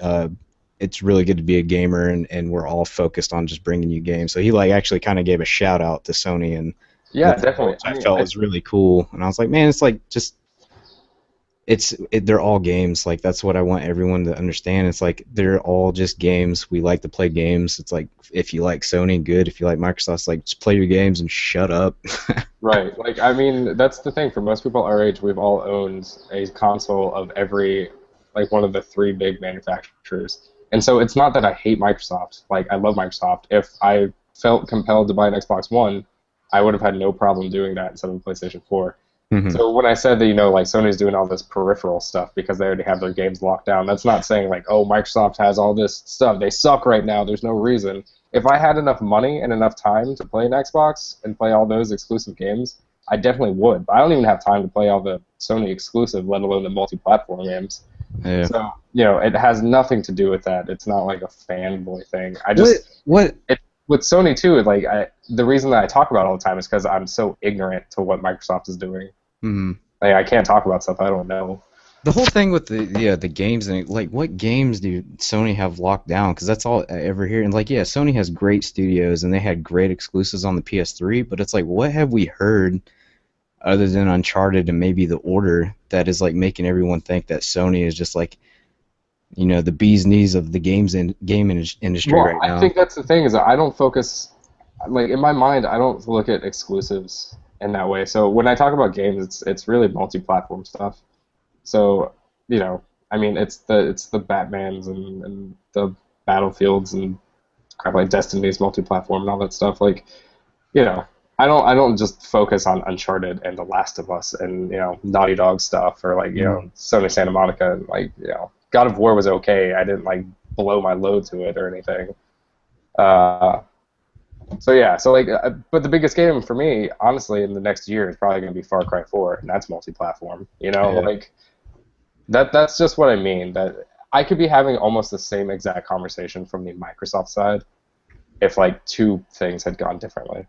it's really good to be a gamer, and we're all focused on just bringing you games. So he actually kind of gave a shout out to Sony, and yeah, definitely. Which I felt was really cool. And I was like, man, it's like just they're all games. Like, that's what I want everyone to understand. It's like they're all just games. We like to play games. It's like, if you like Sony, good. If you like Microsoft, it's like, just play your games and shut up. Right. Like, I mean, that's the thing. For most people our age, we've all owned a console of every, like, one of the three big manufacturers. And so it's not that I hate Microsoft. Like, I love Microsoft. If I felt compelled to buy an Xbox One, I would have had no problem doing that instead of a PlayStation 4. Mm-hmm. So when I said that, like, Sony's doing all this peripheral stuff because they already have their games locked down, that's not saying, like, oh, Microsoft has all this stuff. They suck right now. There's no reason. If I had enough money and enough time to play an Xbox and play all those exclusive games, I definitely would. But I don't even have time to play all the Sony exclusive, let alone the multi-platform games. Yeah. So, it has nothing to do with that. It's not like a fanboy thing. I just... What? With Sony, too, like, the reason that I talk about it all the time is because I'm so ignorant to what Microsoft is doing. Mm-hmm. Like, I can't talk about stuff I don't know. The whole thing with the games, and like, what games do Sony have locked down? Because that's all I ever hear. And like, yeah, Sony has great studios and they had great exclusives on the PS3, but it's like, what have we heard other than Uncharted and maybe The Order that is like making everyone think that Sony is just like, the bee's knees of the game industry right now? I think that's the thing, is that I don't focus, like, in my mind, I don't look at exclusives in that way. So when I talk about games, it's really multi-platform stuff. So, I mean, it's the Batmans and the Battlefields and crap, like Destiny's multi-platform and all that stuff. Like, I don't just focus on Uncharted and The Last of Us and, Naughty Dog stuff, or like, Sony Santa Monica, and like, God of War was okay. I didn't like blow my load to it or anything. So yeah, but the biggest game for me, honestly, in the next year is probably going to be Far Cry 4, and that's multi-platform. Like that's just what I mean. That I could be having almost the same exact conversation from the Microsoft side if like two things had gone differently.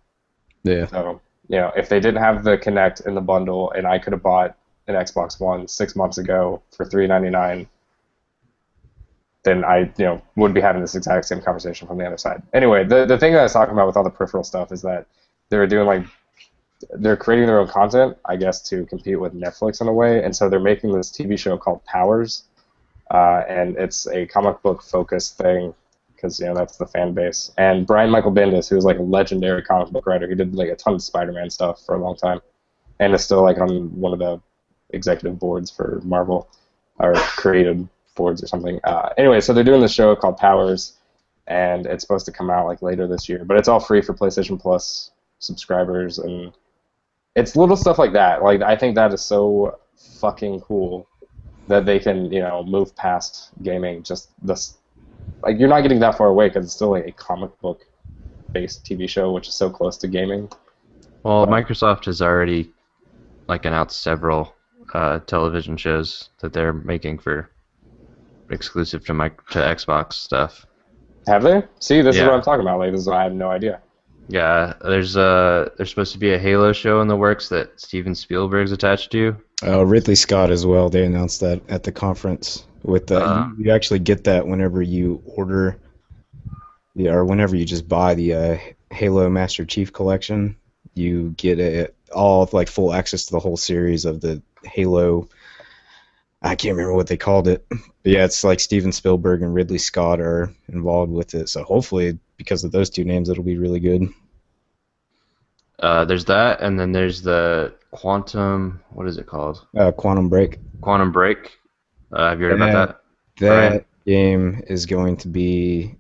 Yeah. So if they didn't have the Kinect in the bundle, and I could have bought an Xbox One 6 months ago for $399. Then I would be having this exact same conversation from the other side. Anyway, the thing that I was talking about with all the peripheral stuff is that they're creating their own content, I guess, to compete with Netflix in a way, and so they're making this TV show called Powers, and it's a comic book focused thing because that's the fan base. And Brian Michael Bendis, who's like a legendary comic book writer, he did like a ton of Spider-Man stuff for a long time, and is still like on one of the executive boards for Marvel, or creative boards or something. Anyway, so they're doing this show called Powers, and it's supposed to come out like later this year, but it's all free for PlayStation Plus subscribers, and it's little stuff like that. Like, I think that is so fucking cool that they can move past gaming. Just this, like, you're not getting that far away because it's still like a comic book based TV show, which is so close to gaming. Well, Microsoft has already like announced several television shows that they're making for exclusive to Xbox stuff. Have they? See, this is what I'm talking about. Like, this is what I have no idea. Yeah, there's supposed to be a Halo show in the works that Steven Spielberg's attached to. Ridley Scott as well. They announced that at the conference. With you actually get that whenever you order or whenever you just buy the Halo Master Chief Collection. You get all like full access to the whole series of the Halo. I can't remember what they called it, but yeah, it's like Steven Spielberg and Ridley Scott are involved with it. So hopefully, because of those two names, it'll be really good. There's that, and then there's the Quantum. What is it called? Quantum Break. Quantum Break. Have you heard about that? That game is going to be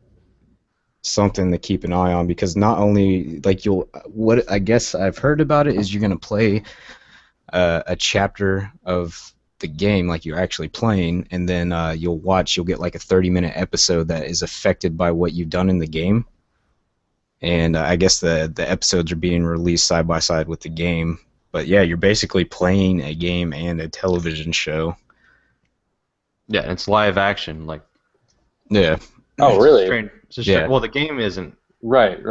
something to keep an eye on, because not only like what I guess I've heard about it is you're going to play a chapter of the game like you're actually playing, and then you'll get like a 30-minute episode that is affected by what you've done in the game. And I guess the episodes are being released side by side with the game. But yeah, you're basically playing a game and a television show. Yeah, and it's live action. Like, Yeah. Oh, it's really? strange. Yeah. Well, the game isn't, Right.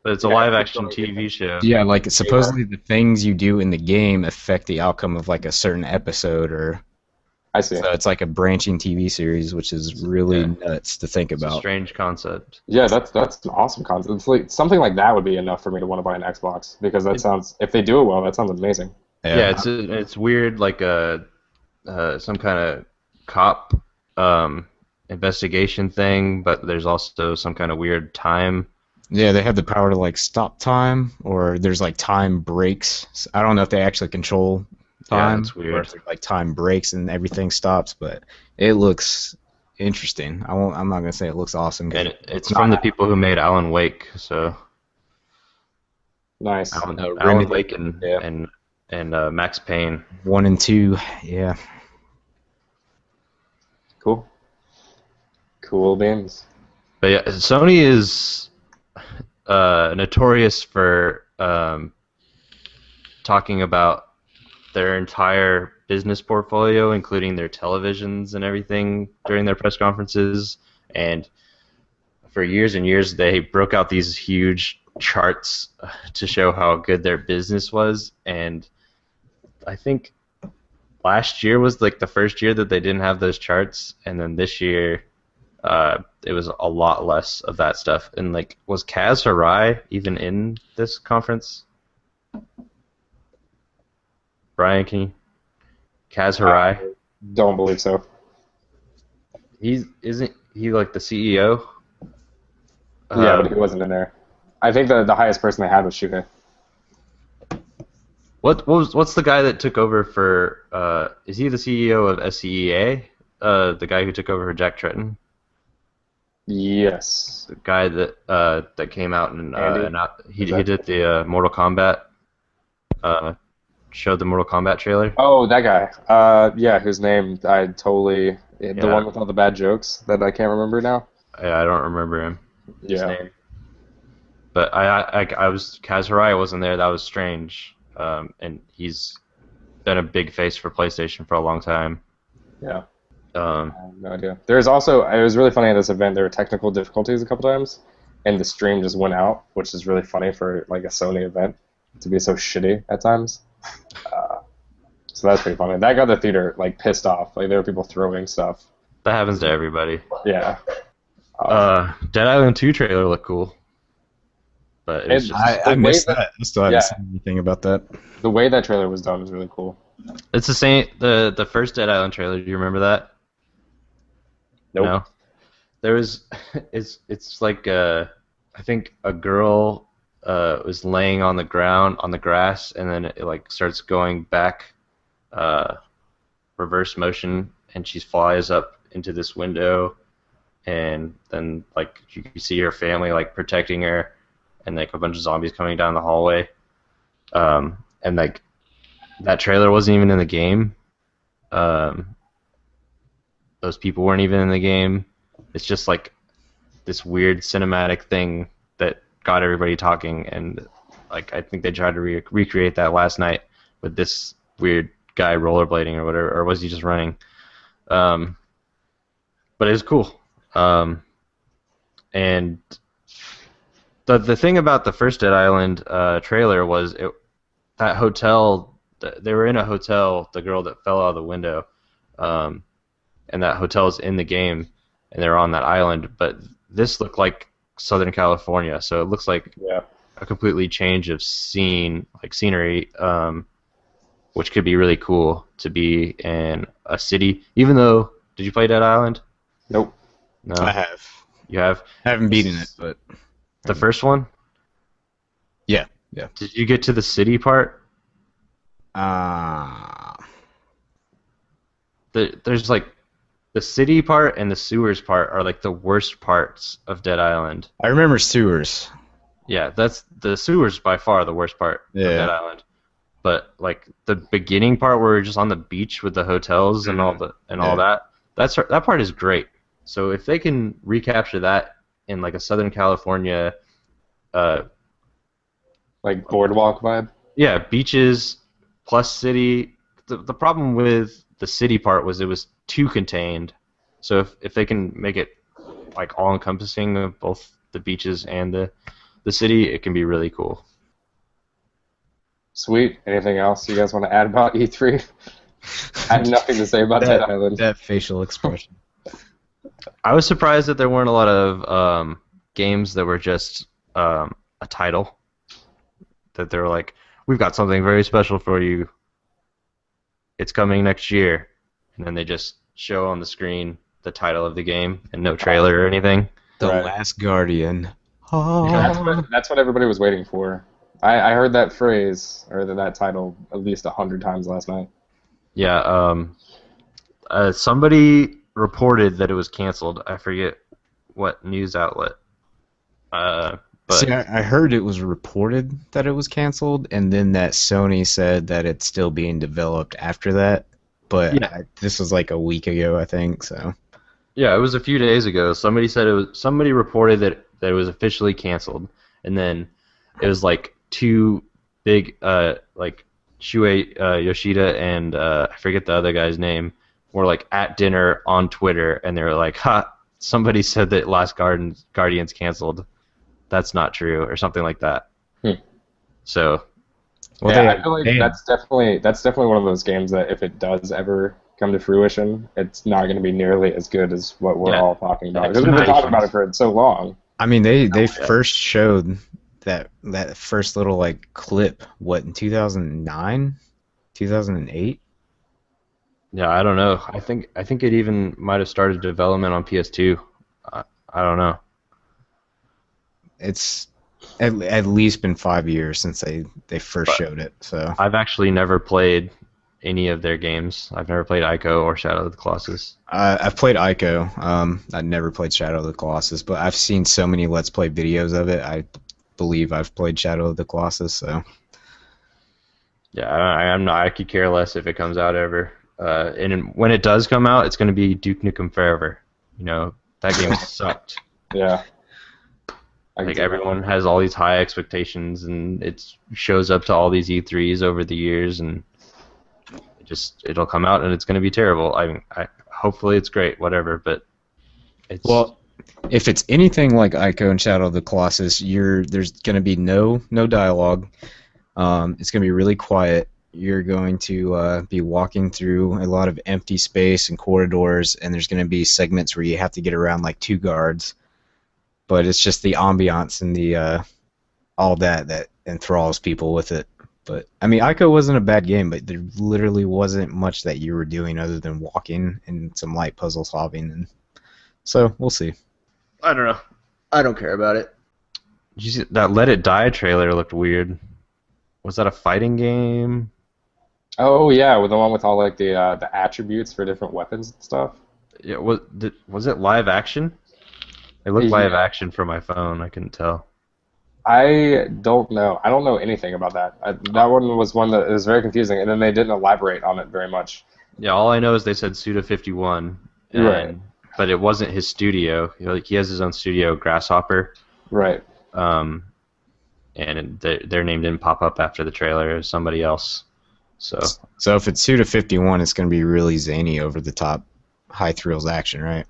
but it's a Yeah, live it's action totally TV show. Yeah, like supposedly the things you do in the game affect the outcome of like a certain episode, or I see. so it's like a branching TV series, which is really nuts to think It's a about. strange concept. Yeah, that's an awesome concept. It's like something like that would be enough for me to want to buy an Xbox because that sounds, if they do it well, that sounds amazing. Yeah, it's weird, like some kind of cop investigation thing, but there's also some kind of weird time. Yeah, they have the power to like stop time, or there's like time breaks. I don't know if they actually control time, Yeah, it's weird. or if they're, like time breaks and everything stops. But it looks interesting. I'm not gonna say it looks awesome. And it's from the people who made Alan Wake, so Nice. Alan Wake and Max Payne. 1 and 2, yeah. Cool. Cool beans. But yeah, Sony is notorious for talking about their entire business portfolio, including their televisions and everything, during their press conferences. And for years and years, they broke out these huge charts to show how good their business was. And I think last year was like the first year that they didn't have those charts, and then this year it was a lot less of that stuff. And like, was Kaz Hirai even in this conference? Brian, can you? Kaz Hirai? Don't believe so. Isn't he like the CEO? Yeah, but he wasn't in there. I think the highest person they had was Shuhei. What's the guy that took over for? Is he the CEO of SCEA? The guy who took over for Jack Tretton? Yes. The guy that came out and he did the Mortal Kombat. Showed the Mortal Kombat trailer. Oh, that guy. Yeah, whose name I totally... The one with all the bad jokes that I can't remember now. I don't remember him. His Yeah. name. But I was... Kaz Hirai wasn't there. That was strange. And he's been a big face for PlayStation for a long time. Yeah. I have no idea. There's also... It was really funny at this event. There were technical difficulties a couple times, and the stream just went out, which is really funny for like a Sony event to be so shitty at times. So that's pretty funny. That got the theater like pissed off. Like there were people throwing stuff. That happens to everybody. Yeah. Dead Island 2 trailer looked cool. But it was just, I missed that. I still haven't seen anything about that. The way that trailer was done was really cool. it's the same. The first Dead Island trailer. Do you remember that? Nope. No. There was. It's like I think a girl was laying on the ground on the grass, and then it like starts going back, reverse motion, and she flies up into this window, and then like you see her family like protecting her, and like a bunch of zombies coming down the hallway, and like that trailer wasn't even in the game. Those people weren't even in the game. It's just like this weird cinematic thing that got everybody talking, and like I think they tried to recreate that last night with this weird guy rollerblading or whatever, or was he just running? But it was cool. And the thing about the first Dead Island trailer was that hotel. They were in a hotel. The girl that fell out of the window, and that hotel's in the game, and they're on that island. But this looked like Southern California, so it looks like a completely change of scenery, which could be really cool to be in a city. Even though, did you play Dead Island? Nope. No. I have. You have? I haven't beaten it, but the first one? Yeah. Did you get to the city part? There's like the city part and the sewers part are like the worst parts of Dead Island. I remember sewers. Yeah, that's the sewers by far the worst part of Dead Island. But like the beginning part where we're just on the beach with the hotels and all that part is great. So if they can recapture that in like a Southern California, like boardwalk vibe. Yeah, beaches plus city. The problem with the city part was it was too contained. So if they can make it like all encompassing of both the beaches and the city, it can be really cool. Sweet. Anything else you guys want to add about E3? I have nothing to say about Dead Island. That facial expression. I was surprised that there weren't a lot of games that were just a title. That they were like, we've got something very special for you. It's coming next year. And then they just show on the screen the title of the game and no trailer or anything. The Last Guardian. Oh. That's what everybody was waiting for. I heard that phrase, or that title, at least 100 times last night. Yeah, somebody reported that it was canceled. I forget what news outlet. But see, I heard it was reported that it was canceled, and then that Sony said that it's still being developed after that. But yeah. This was like a week ago, I think. So. Yeah, it was a few days ago. Somebody said it was. Somebody reported that it was officially canceled, and then it was like two big, like Shuei Yoshida and I forget the other guy's name, were like at dinner on Twitter, and they were like, "Ha! Somebody said that Last Guardian's canceled. That's not true," or something like that. So. Well, yeah, I feel like that's definitely one of those games that if it does ever come to fruition, it's not going to be nearly as good as what we're all talking about. Because we've been talking about it for so long. I mean, they first showed that first little like clip, what, in 2009, 2008? Yeah, I don't know. I think it even might have started development on PS2. I don't know. It's at least been 5 years since they first showed it. So I've actually never played any of their games. I've never played Ico or Shadow of the Colossus. I've played Ico. I've never played Shadow of the Colossus, but I've seen so many Let's Play videos of it. I believe I've played Shadow of the Colossus. So yeah, I'm not. I could care less if it comes out ever. And when it does come out, it's going to be Duke Nukem Forever. You know, that game sucked. Yeah. Like everyone has all these high expectations, and it shows up to all these E3s over the years, and it'll come out and it's going to be terrible. I mean, hopefully it's great, whatever. But well, if it's anything like Ico and Shadow of the Colossus, there's going to be no dialogue. It's going to be really quiet. You're going to be walking through a lot of empty space and corridors, and there's going to be segments where you have to get around like two guards. But it's just the ambiance and the all that enthralls people with it. But I mean, Ico wasn't a bad game, but there literally wasn't much that you were doing other than walking and some light puzzle solving, and so we'll see. I don't know. I don't care about it. Did you see that Let It Die trailer looked weird? Was that a fighting game? Oh yeah, with the one with all like the attributes for different weapons and stuff. Yeah, was it live action? It looked live action from my phone. I couldn't tell. I don't know. I don't know anything about that. That one was one that was very confusing, and then they didn't elaborate on it very much. Yeah, all I know is they said Suda51, right? But it wasn't his studio. He has his own studio, Grasshopper. Right. And their name didn't pop up after the trailer. It was somebody else. So if it's Suda51, it's going to be really zany, over the top, high thrills action, right?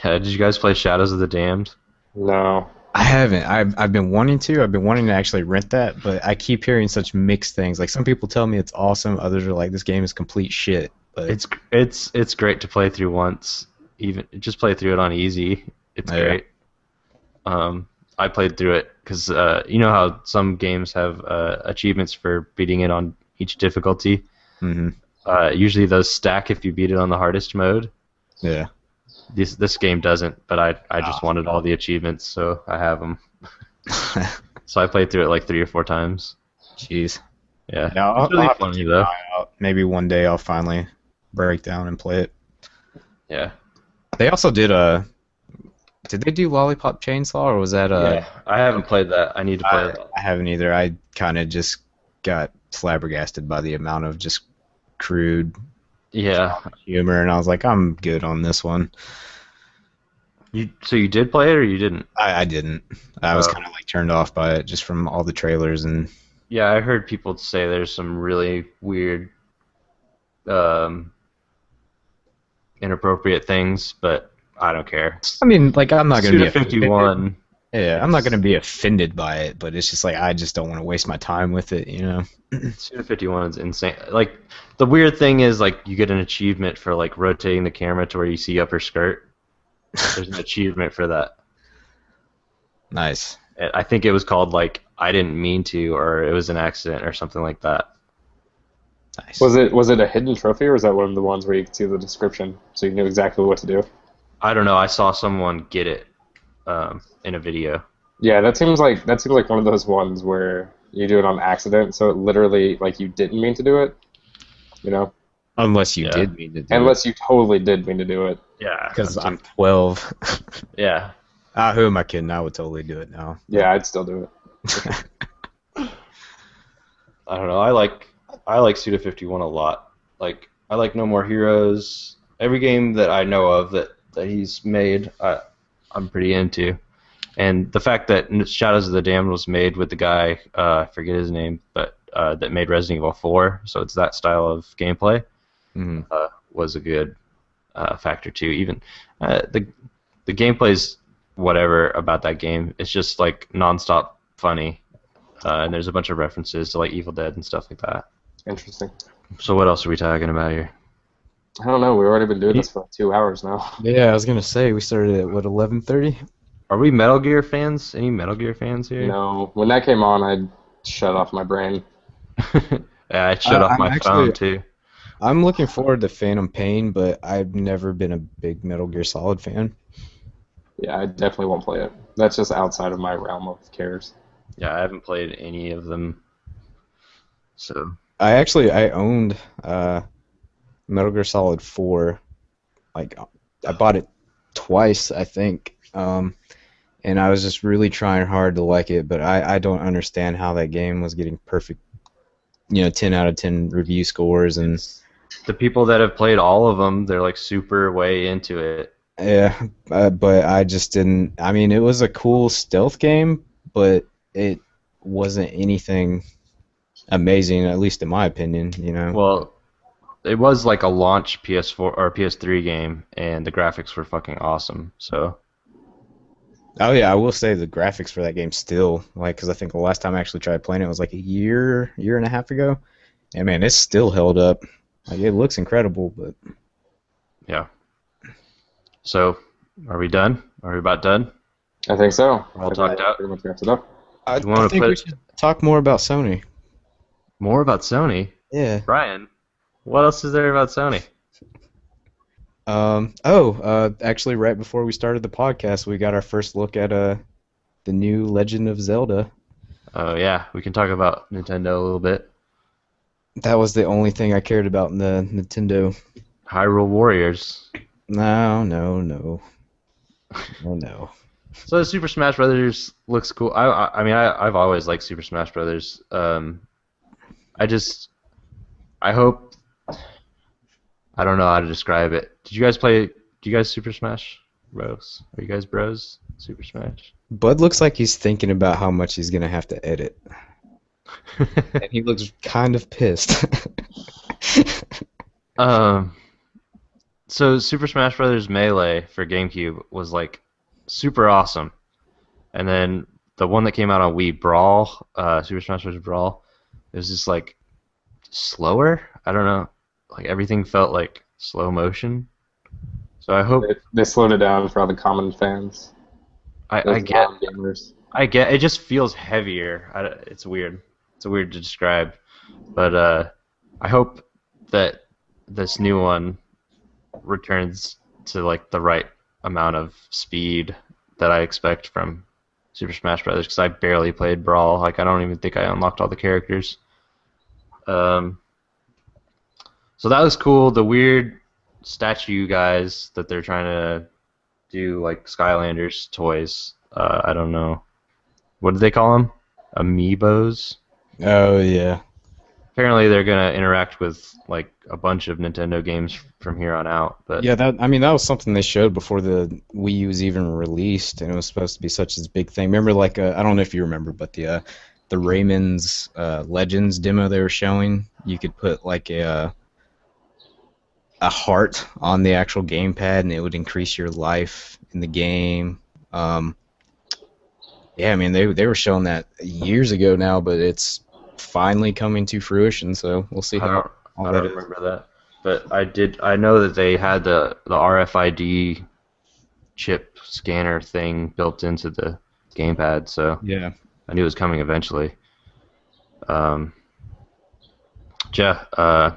Yeah, did you guys play Shadows of the Damned? No. I haven't. I've been wanting to. I've been wanting to actually rent that, but I keep hearing such mixed things. Like, some people tell me it's awesome, others are like, this game is complete shit. But it's great to play through once. Even just play through it on easy. It's great. I played through it because you know how some games have achievements for beating it on each difficulty. Mm-hmm. Usually those stack if you beat it on the hardest mode. Yeah. This game doesn't, but I just wanted all the achievements, so I have them. So I played through it like 3 or 4 times. Jeez. Yeah. It's really funny though. Maybe one day I'll finally break down and play it. Yeah. They also did Did they do Lollipop Chainsaw, or was that Yeah, I haven't played that. I need to play it. I haven't either. I kind of just got flabbergasted by the amount of just crude humor, and I was like, I'm good on this one. So you did play it, or you didn't? I didn't. I was kind of like turned off by it just from all the trailers and. Yeah, I heard people say there's some really weird inappropriate things, but I don't care. I mean, like, I'm not gonna be offended. 51. Yeah, I'm not gonna be offended by it, but it's just like I just don't want to waste my time with it, you know. Suda 51 is insane. Like, the weird thing is, like, you get an achievement for, like, rotating the camera to where you see upper skirt. There's an achievement for that. Nice. I think it was called, like, I didn't mean to, or it was an accident, or something like that. Nice. Was it a hidden trophy, or was that one of the ones where you could see the description, so you knew exactly what to do? I don't know. I saw someone get it in a video. Yeah, that seems like one of those ones where you do it on accident, so it literally like you didn't mean to do it, you know? Unless you did mean to do Unless you totally did mean to do it. Yeah. Because I'm 12. Yeah. Who am I kidding? I would totally do it now. Yeah, I'd still do it. I don't know. I like Suda 51 a lot. Like, I like No More Heroes. Every game that I know of that he's made, I'm pretty into. And the fact that Shadows of the Damned was made with the guy, I forget his name, but that made Resident Evil 4, so it's that style of gameplay, was a good factor too. Even the gameplay's whatever about that game. It's just like nonstop funny, and there's a bunch of references to like Evil Dead and stuff like that. Interesting. So what else are we talking about here? I don't know. We've already been doing this for like 2 hours now. Yeah, I was gonna say we started at what 11:30. Are we Metal Gear fans? Any Metal Gear fans here? No. When that came on, I shut off my brain. Yeah, I shut off my phone too. I'm looking forward to Phantom Pain, but I've never been a big Metal Gear Solid fan. Yeah, I definitely won't play it. That's just outside of my realm of cares. Yeah, I haven't played any of them. So I owned Metal Gear Solid 4. Like, I bought it twice, I think. And I was just really trying hard to like it, but I don't understand how that game was getting perfect, 10 out of 10 review scores. And the people that have played all of them, they're like super way into it. Yeah, but I just didn't. I mean, it was a cool stealth game, but it wasn't anything amazing, at least in my opinion. Well, it was like a launch PS4 or PS3 game, and the graphics were fucking awesome. So. Oh yeah, I will say the graphics for that game still, because I think the last time I actually tried playing it was like a year and a half ago, and man, it's still held up. Like, it looks incredible, but yeah. So, are we done? Are we about done? I think so. We're all talked out. Pretty much wrapped it up. I think we should talk more about Sony. More about Sony? Yeah. Brian, what else is there about Sony? Actually, right before we started the podcast, we got our first look at the new Legend of Zelda. Oh yeah, we can talk about Nintendo a little bit. That was the only thing I cared about in the Nintendo. Hyrule Warriors. No. So Super Smash Brothers looks cool. I mean, I've always liked Super Smash Brothers. I hope. I don't know how to describe it. Do you guys Super Smash Bros? Are you guys bros? Super Smash? Bud looks like he's thinking about how much he's gonna have to edit. And he looks kind of pissed. So Super Smash Bros. Melee for GameCube was like super awesome, and then the one that came out on Wii, Brawl, Super Smash Bros. Brawl, it was just like slower. I don't know, like everything felt like slow motion. So I hope they slowed it down for all the common fans. I get gamers. it just feels heavier. It's weird. It's weird to describe, but I hope that this new one returns to like the right amount of speed that I expect from Super Smash Brothers, because I barely played Brawl. Like, I don't even think I unlocked all the characters. So that was cool. The weird statue guys that they're trying to do, like Skylanders toys. I don't know. What did they call them? Amiibos? Oh, yeah. Apparently they're going to interact with like a bunch of Nintendo games from here on out. But yeah, that was something they showed before the Wii U was even released, and it was supposed to be such a big thing. Remember, like, I don't know if you remember, but the Rayman's Legends demo they were showing, you could put like a a heart on the actual gamepad, and it would increase your life in the game. Yeah, I mean they were showing that years ago now, but it's finally coming to fruition. So we'll see how all I that don't is. remember that, but I know that they had the RFID chip scanner thing built into the gamepad, so Yeah. I knew it was coming eventually. Um, yeah, I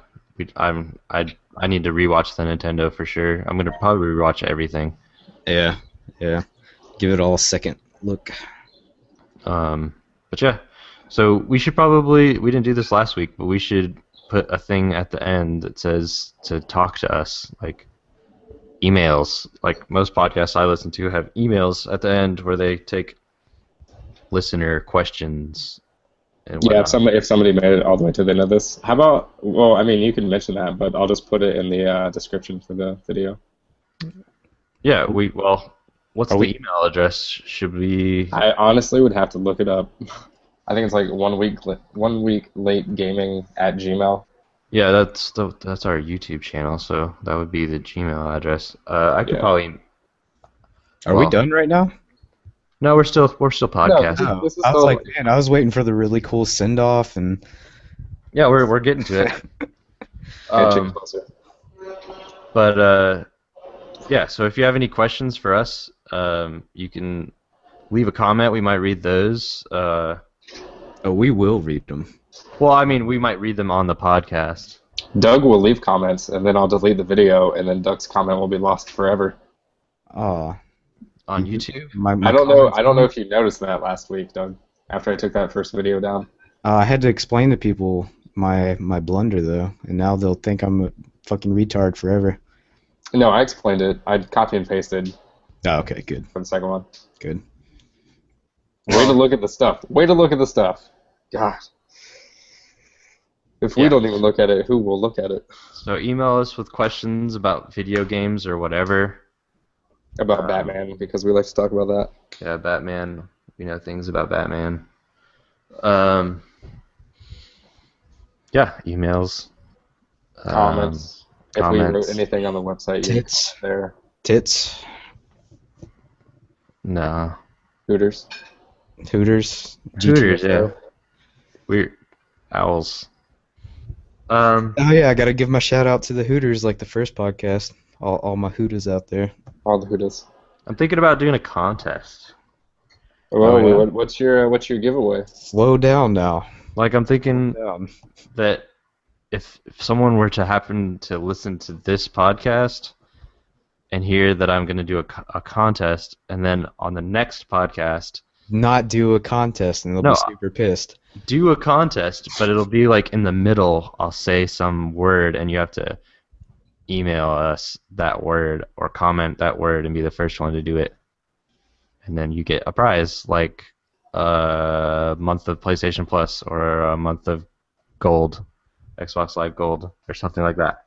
need to rewatch the Nintendo for sure. I'm gonna probably rewatch everything. Yeah. Give it all a second look. But yeah, so we didn't do this last week, but we should put a thing at the end that says to talk to us, like emails. Like most podcasts I listen to have emails at the end where they take listener questions and Yeah, whatnot. if somebody made it all the way to the end of this, how about? Well, I mean, you can mention that, but I'll just put it in the description for the video. Yeah, what's Are the we? email address? Should we? I honestly would have to look it up. I think it's like 1 week late gaming at Gmail. Yeah, that's our YouTube channel, so that would be the Gmail address. I could Yeah. probably. Are we Well, done right now? no, we're still No, podcasting. Oh, this is I was still. like, man, I was waiting for the really cool send off, and Yeah, we're getting to it. Handshake closer. But yeah, so if you have any questions for us, you can leave a comment. We might read those. oh, we will read them. Well, I mean, we might read them on the podcast. Doug will leave comments, and then I'll delete the video, and then Doug's comment will be lost forever. Oh, On YouTube? I don't know. I don't know if you noticed that last week, Doug. After I took that first video down. I had to explain to people my blunder though, and now they'll think I'm a fucking retard forever. No, I explained it. I copy and pasted Oh, okay, good, for the second one. good. Way to look at the stuff. Way to look at the stuff. God. If we Yeah. don't even look at it, who will look at it? So email us with questions about video games or whatever. About Batman, because we like to talk about that. Yeah, Batman. We know things about Batman. Yeah, emails. Comments. If we wrote comments. anything on the website, you Tits. can there. Tits, No. Hooters. Hooters, Hooters, GTFO. yeah. We're owls. Oh yeah, I gotta give my shout out to the Hooters, like the first podcast. All my Hooters out there. All the Hooters. I'm thinking about doing a contest. Well, yeah? what's your giveaway? Slow down now. Like, I'm thinking Down. that if someone were to happen to listen to this podcast and hear that I'm going to do a contest, and then on the next podcast Not do a contest, and they'll No, be super pissed. do a contest, but it'll be like in the middle, I'll say some word, and you have to email us that word or comment that word and be the first one to do it. And then you get a prize, like a month of PlayStation Plus or a month of Gold, Xbox Live Gold, or something like that.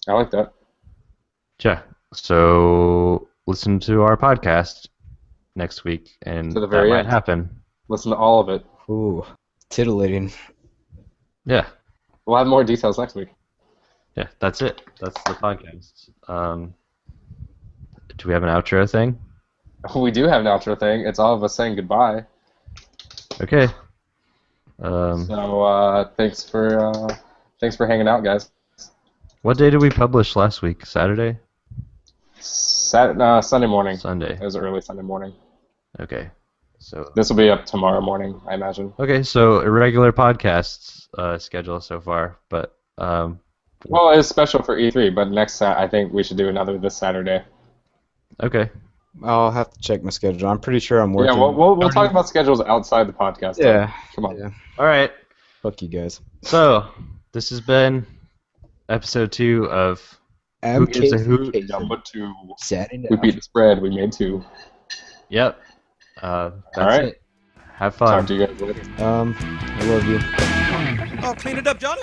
I like that. Yeah. So listen to our podcast next week, and To the that very might end. happen. Listen to all of it. Ooh, titillating. Yeah. We'll have more details next week. Yeah, that's it. That's the podcast. Do we have an outro thing? We do have an outro thing. It's all of us saying goodbye. Okay. So thanks for hanging out, guys. What day did we publish last week? Saturday? Sunday morning. Sunday. It was early Sunday morning. Okay. So This will be up tomorrow morning, I imagine. so irregular podcasts schedule so far, but Well, it's special for E3, but I think we should do another this Saturday. okay. I'll have to check my schedule. I'm pretty sure I'm working. Yeah, we'll talk about schedules outside the podcast. though. Yeah. Come on. Yeah. All right. Fuck you guys. So this has been episode 2 of Who Gives a Hoot? Number 2. Saturday We beat the spread. We made 2. Yep. That's All right. it. Have fun. Talk to you guys later. I love you. Oh, clean it up, Johnny.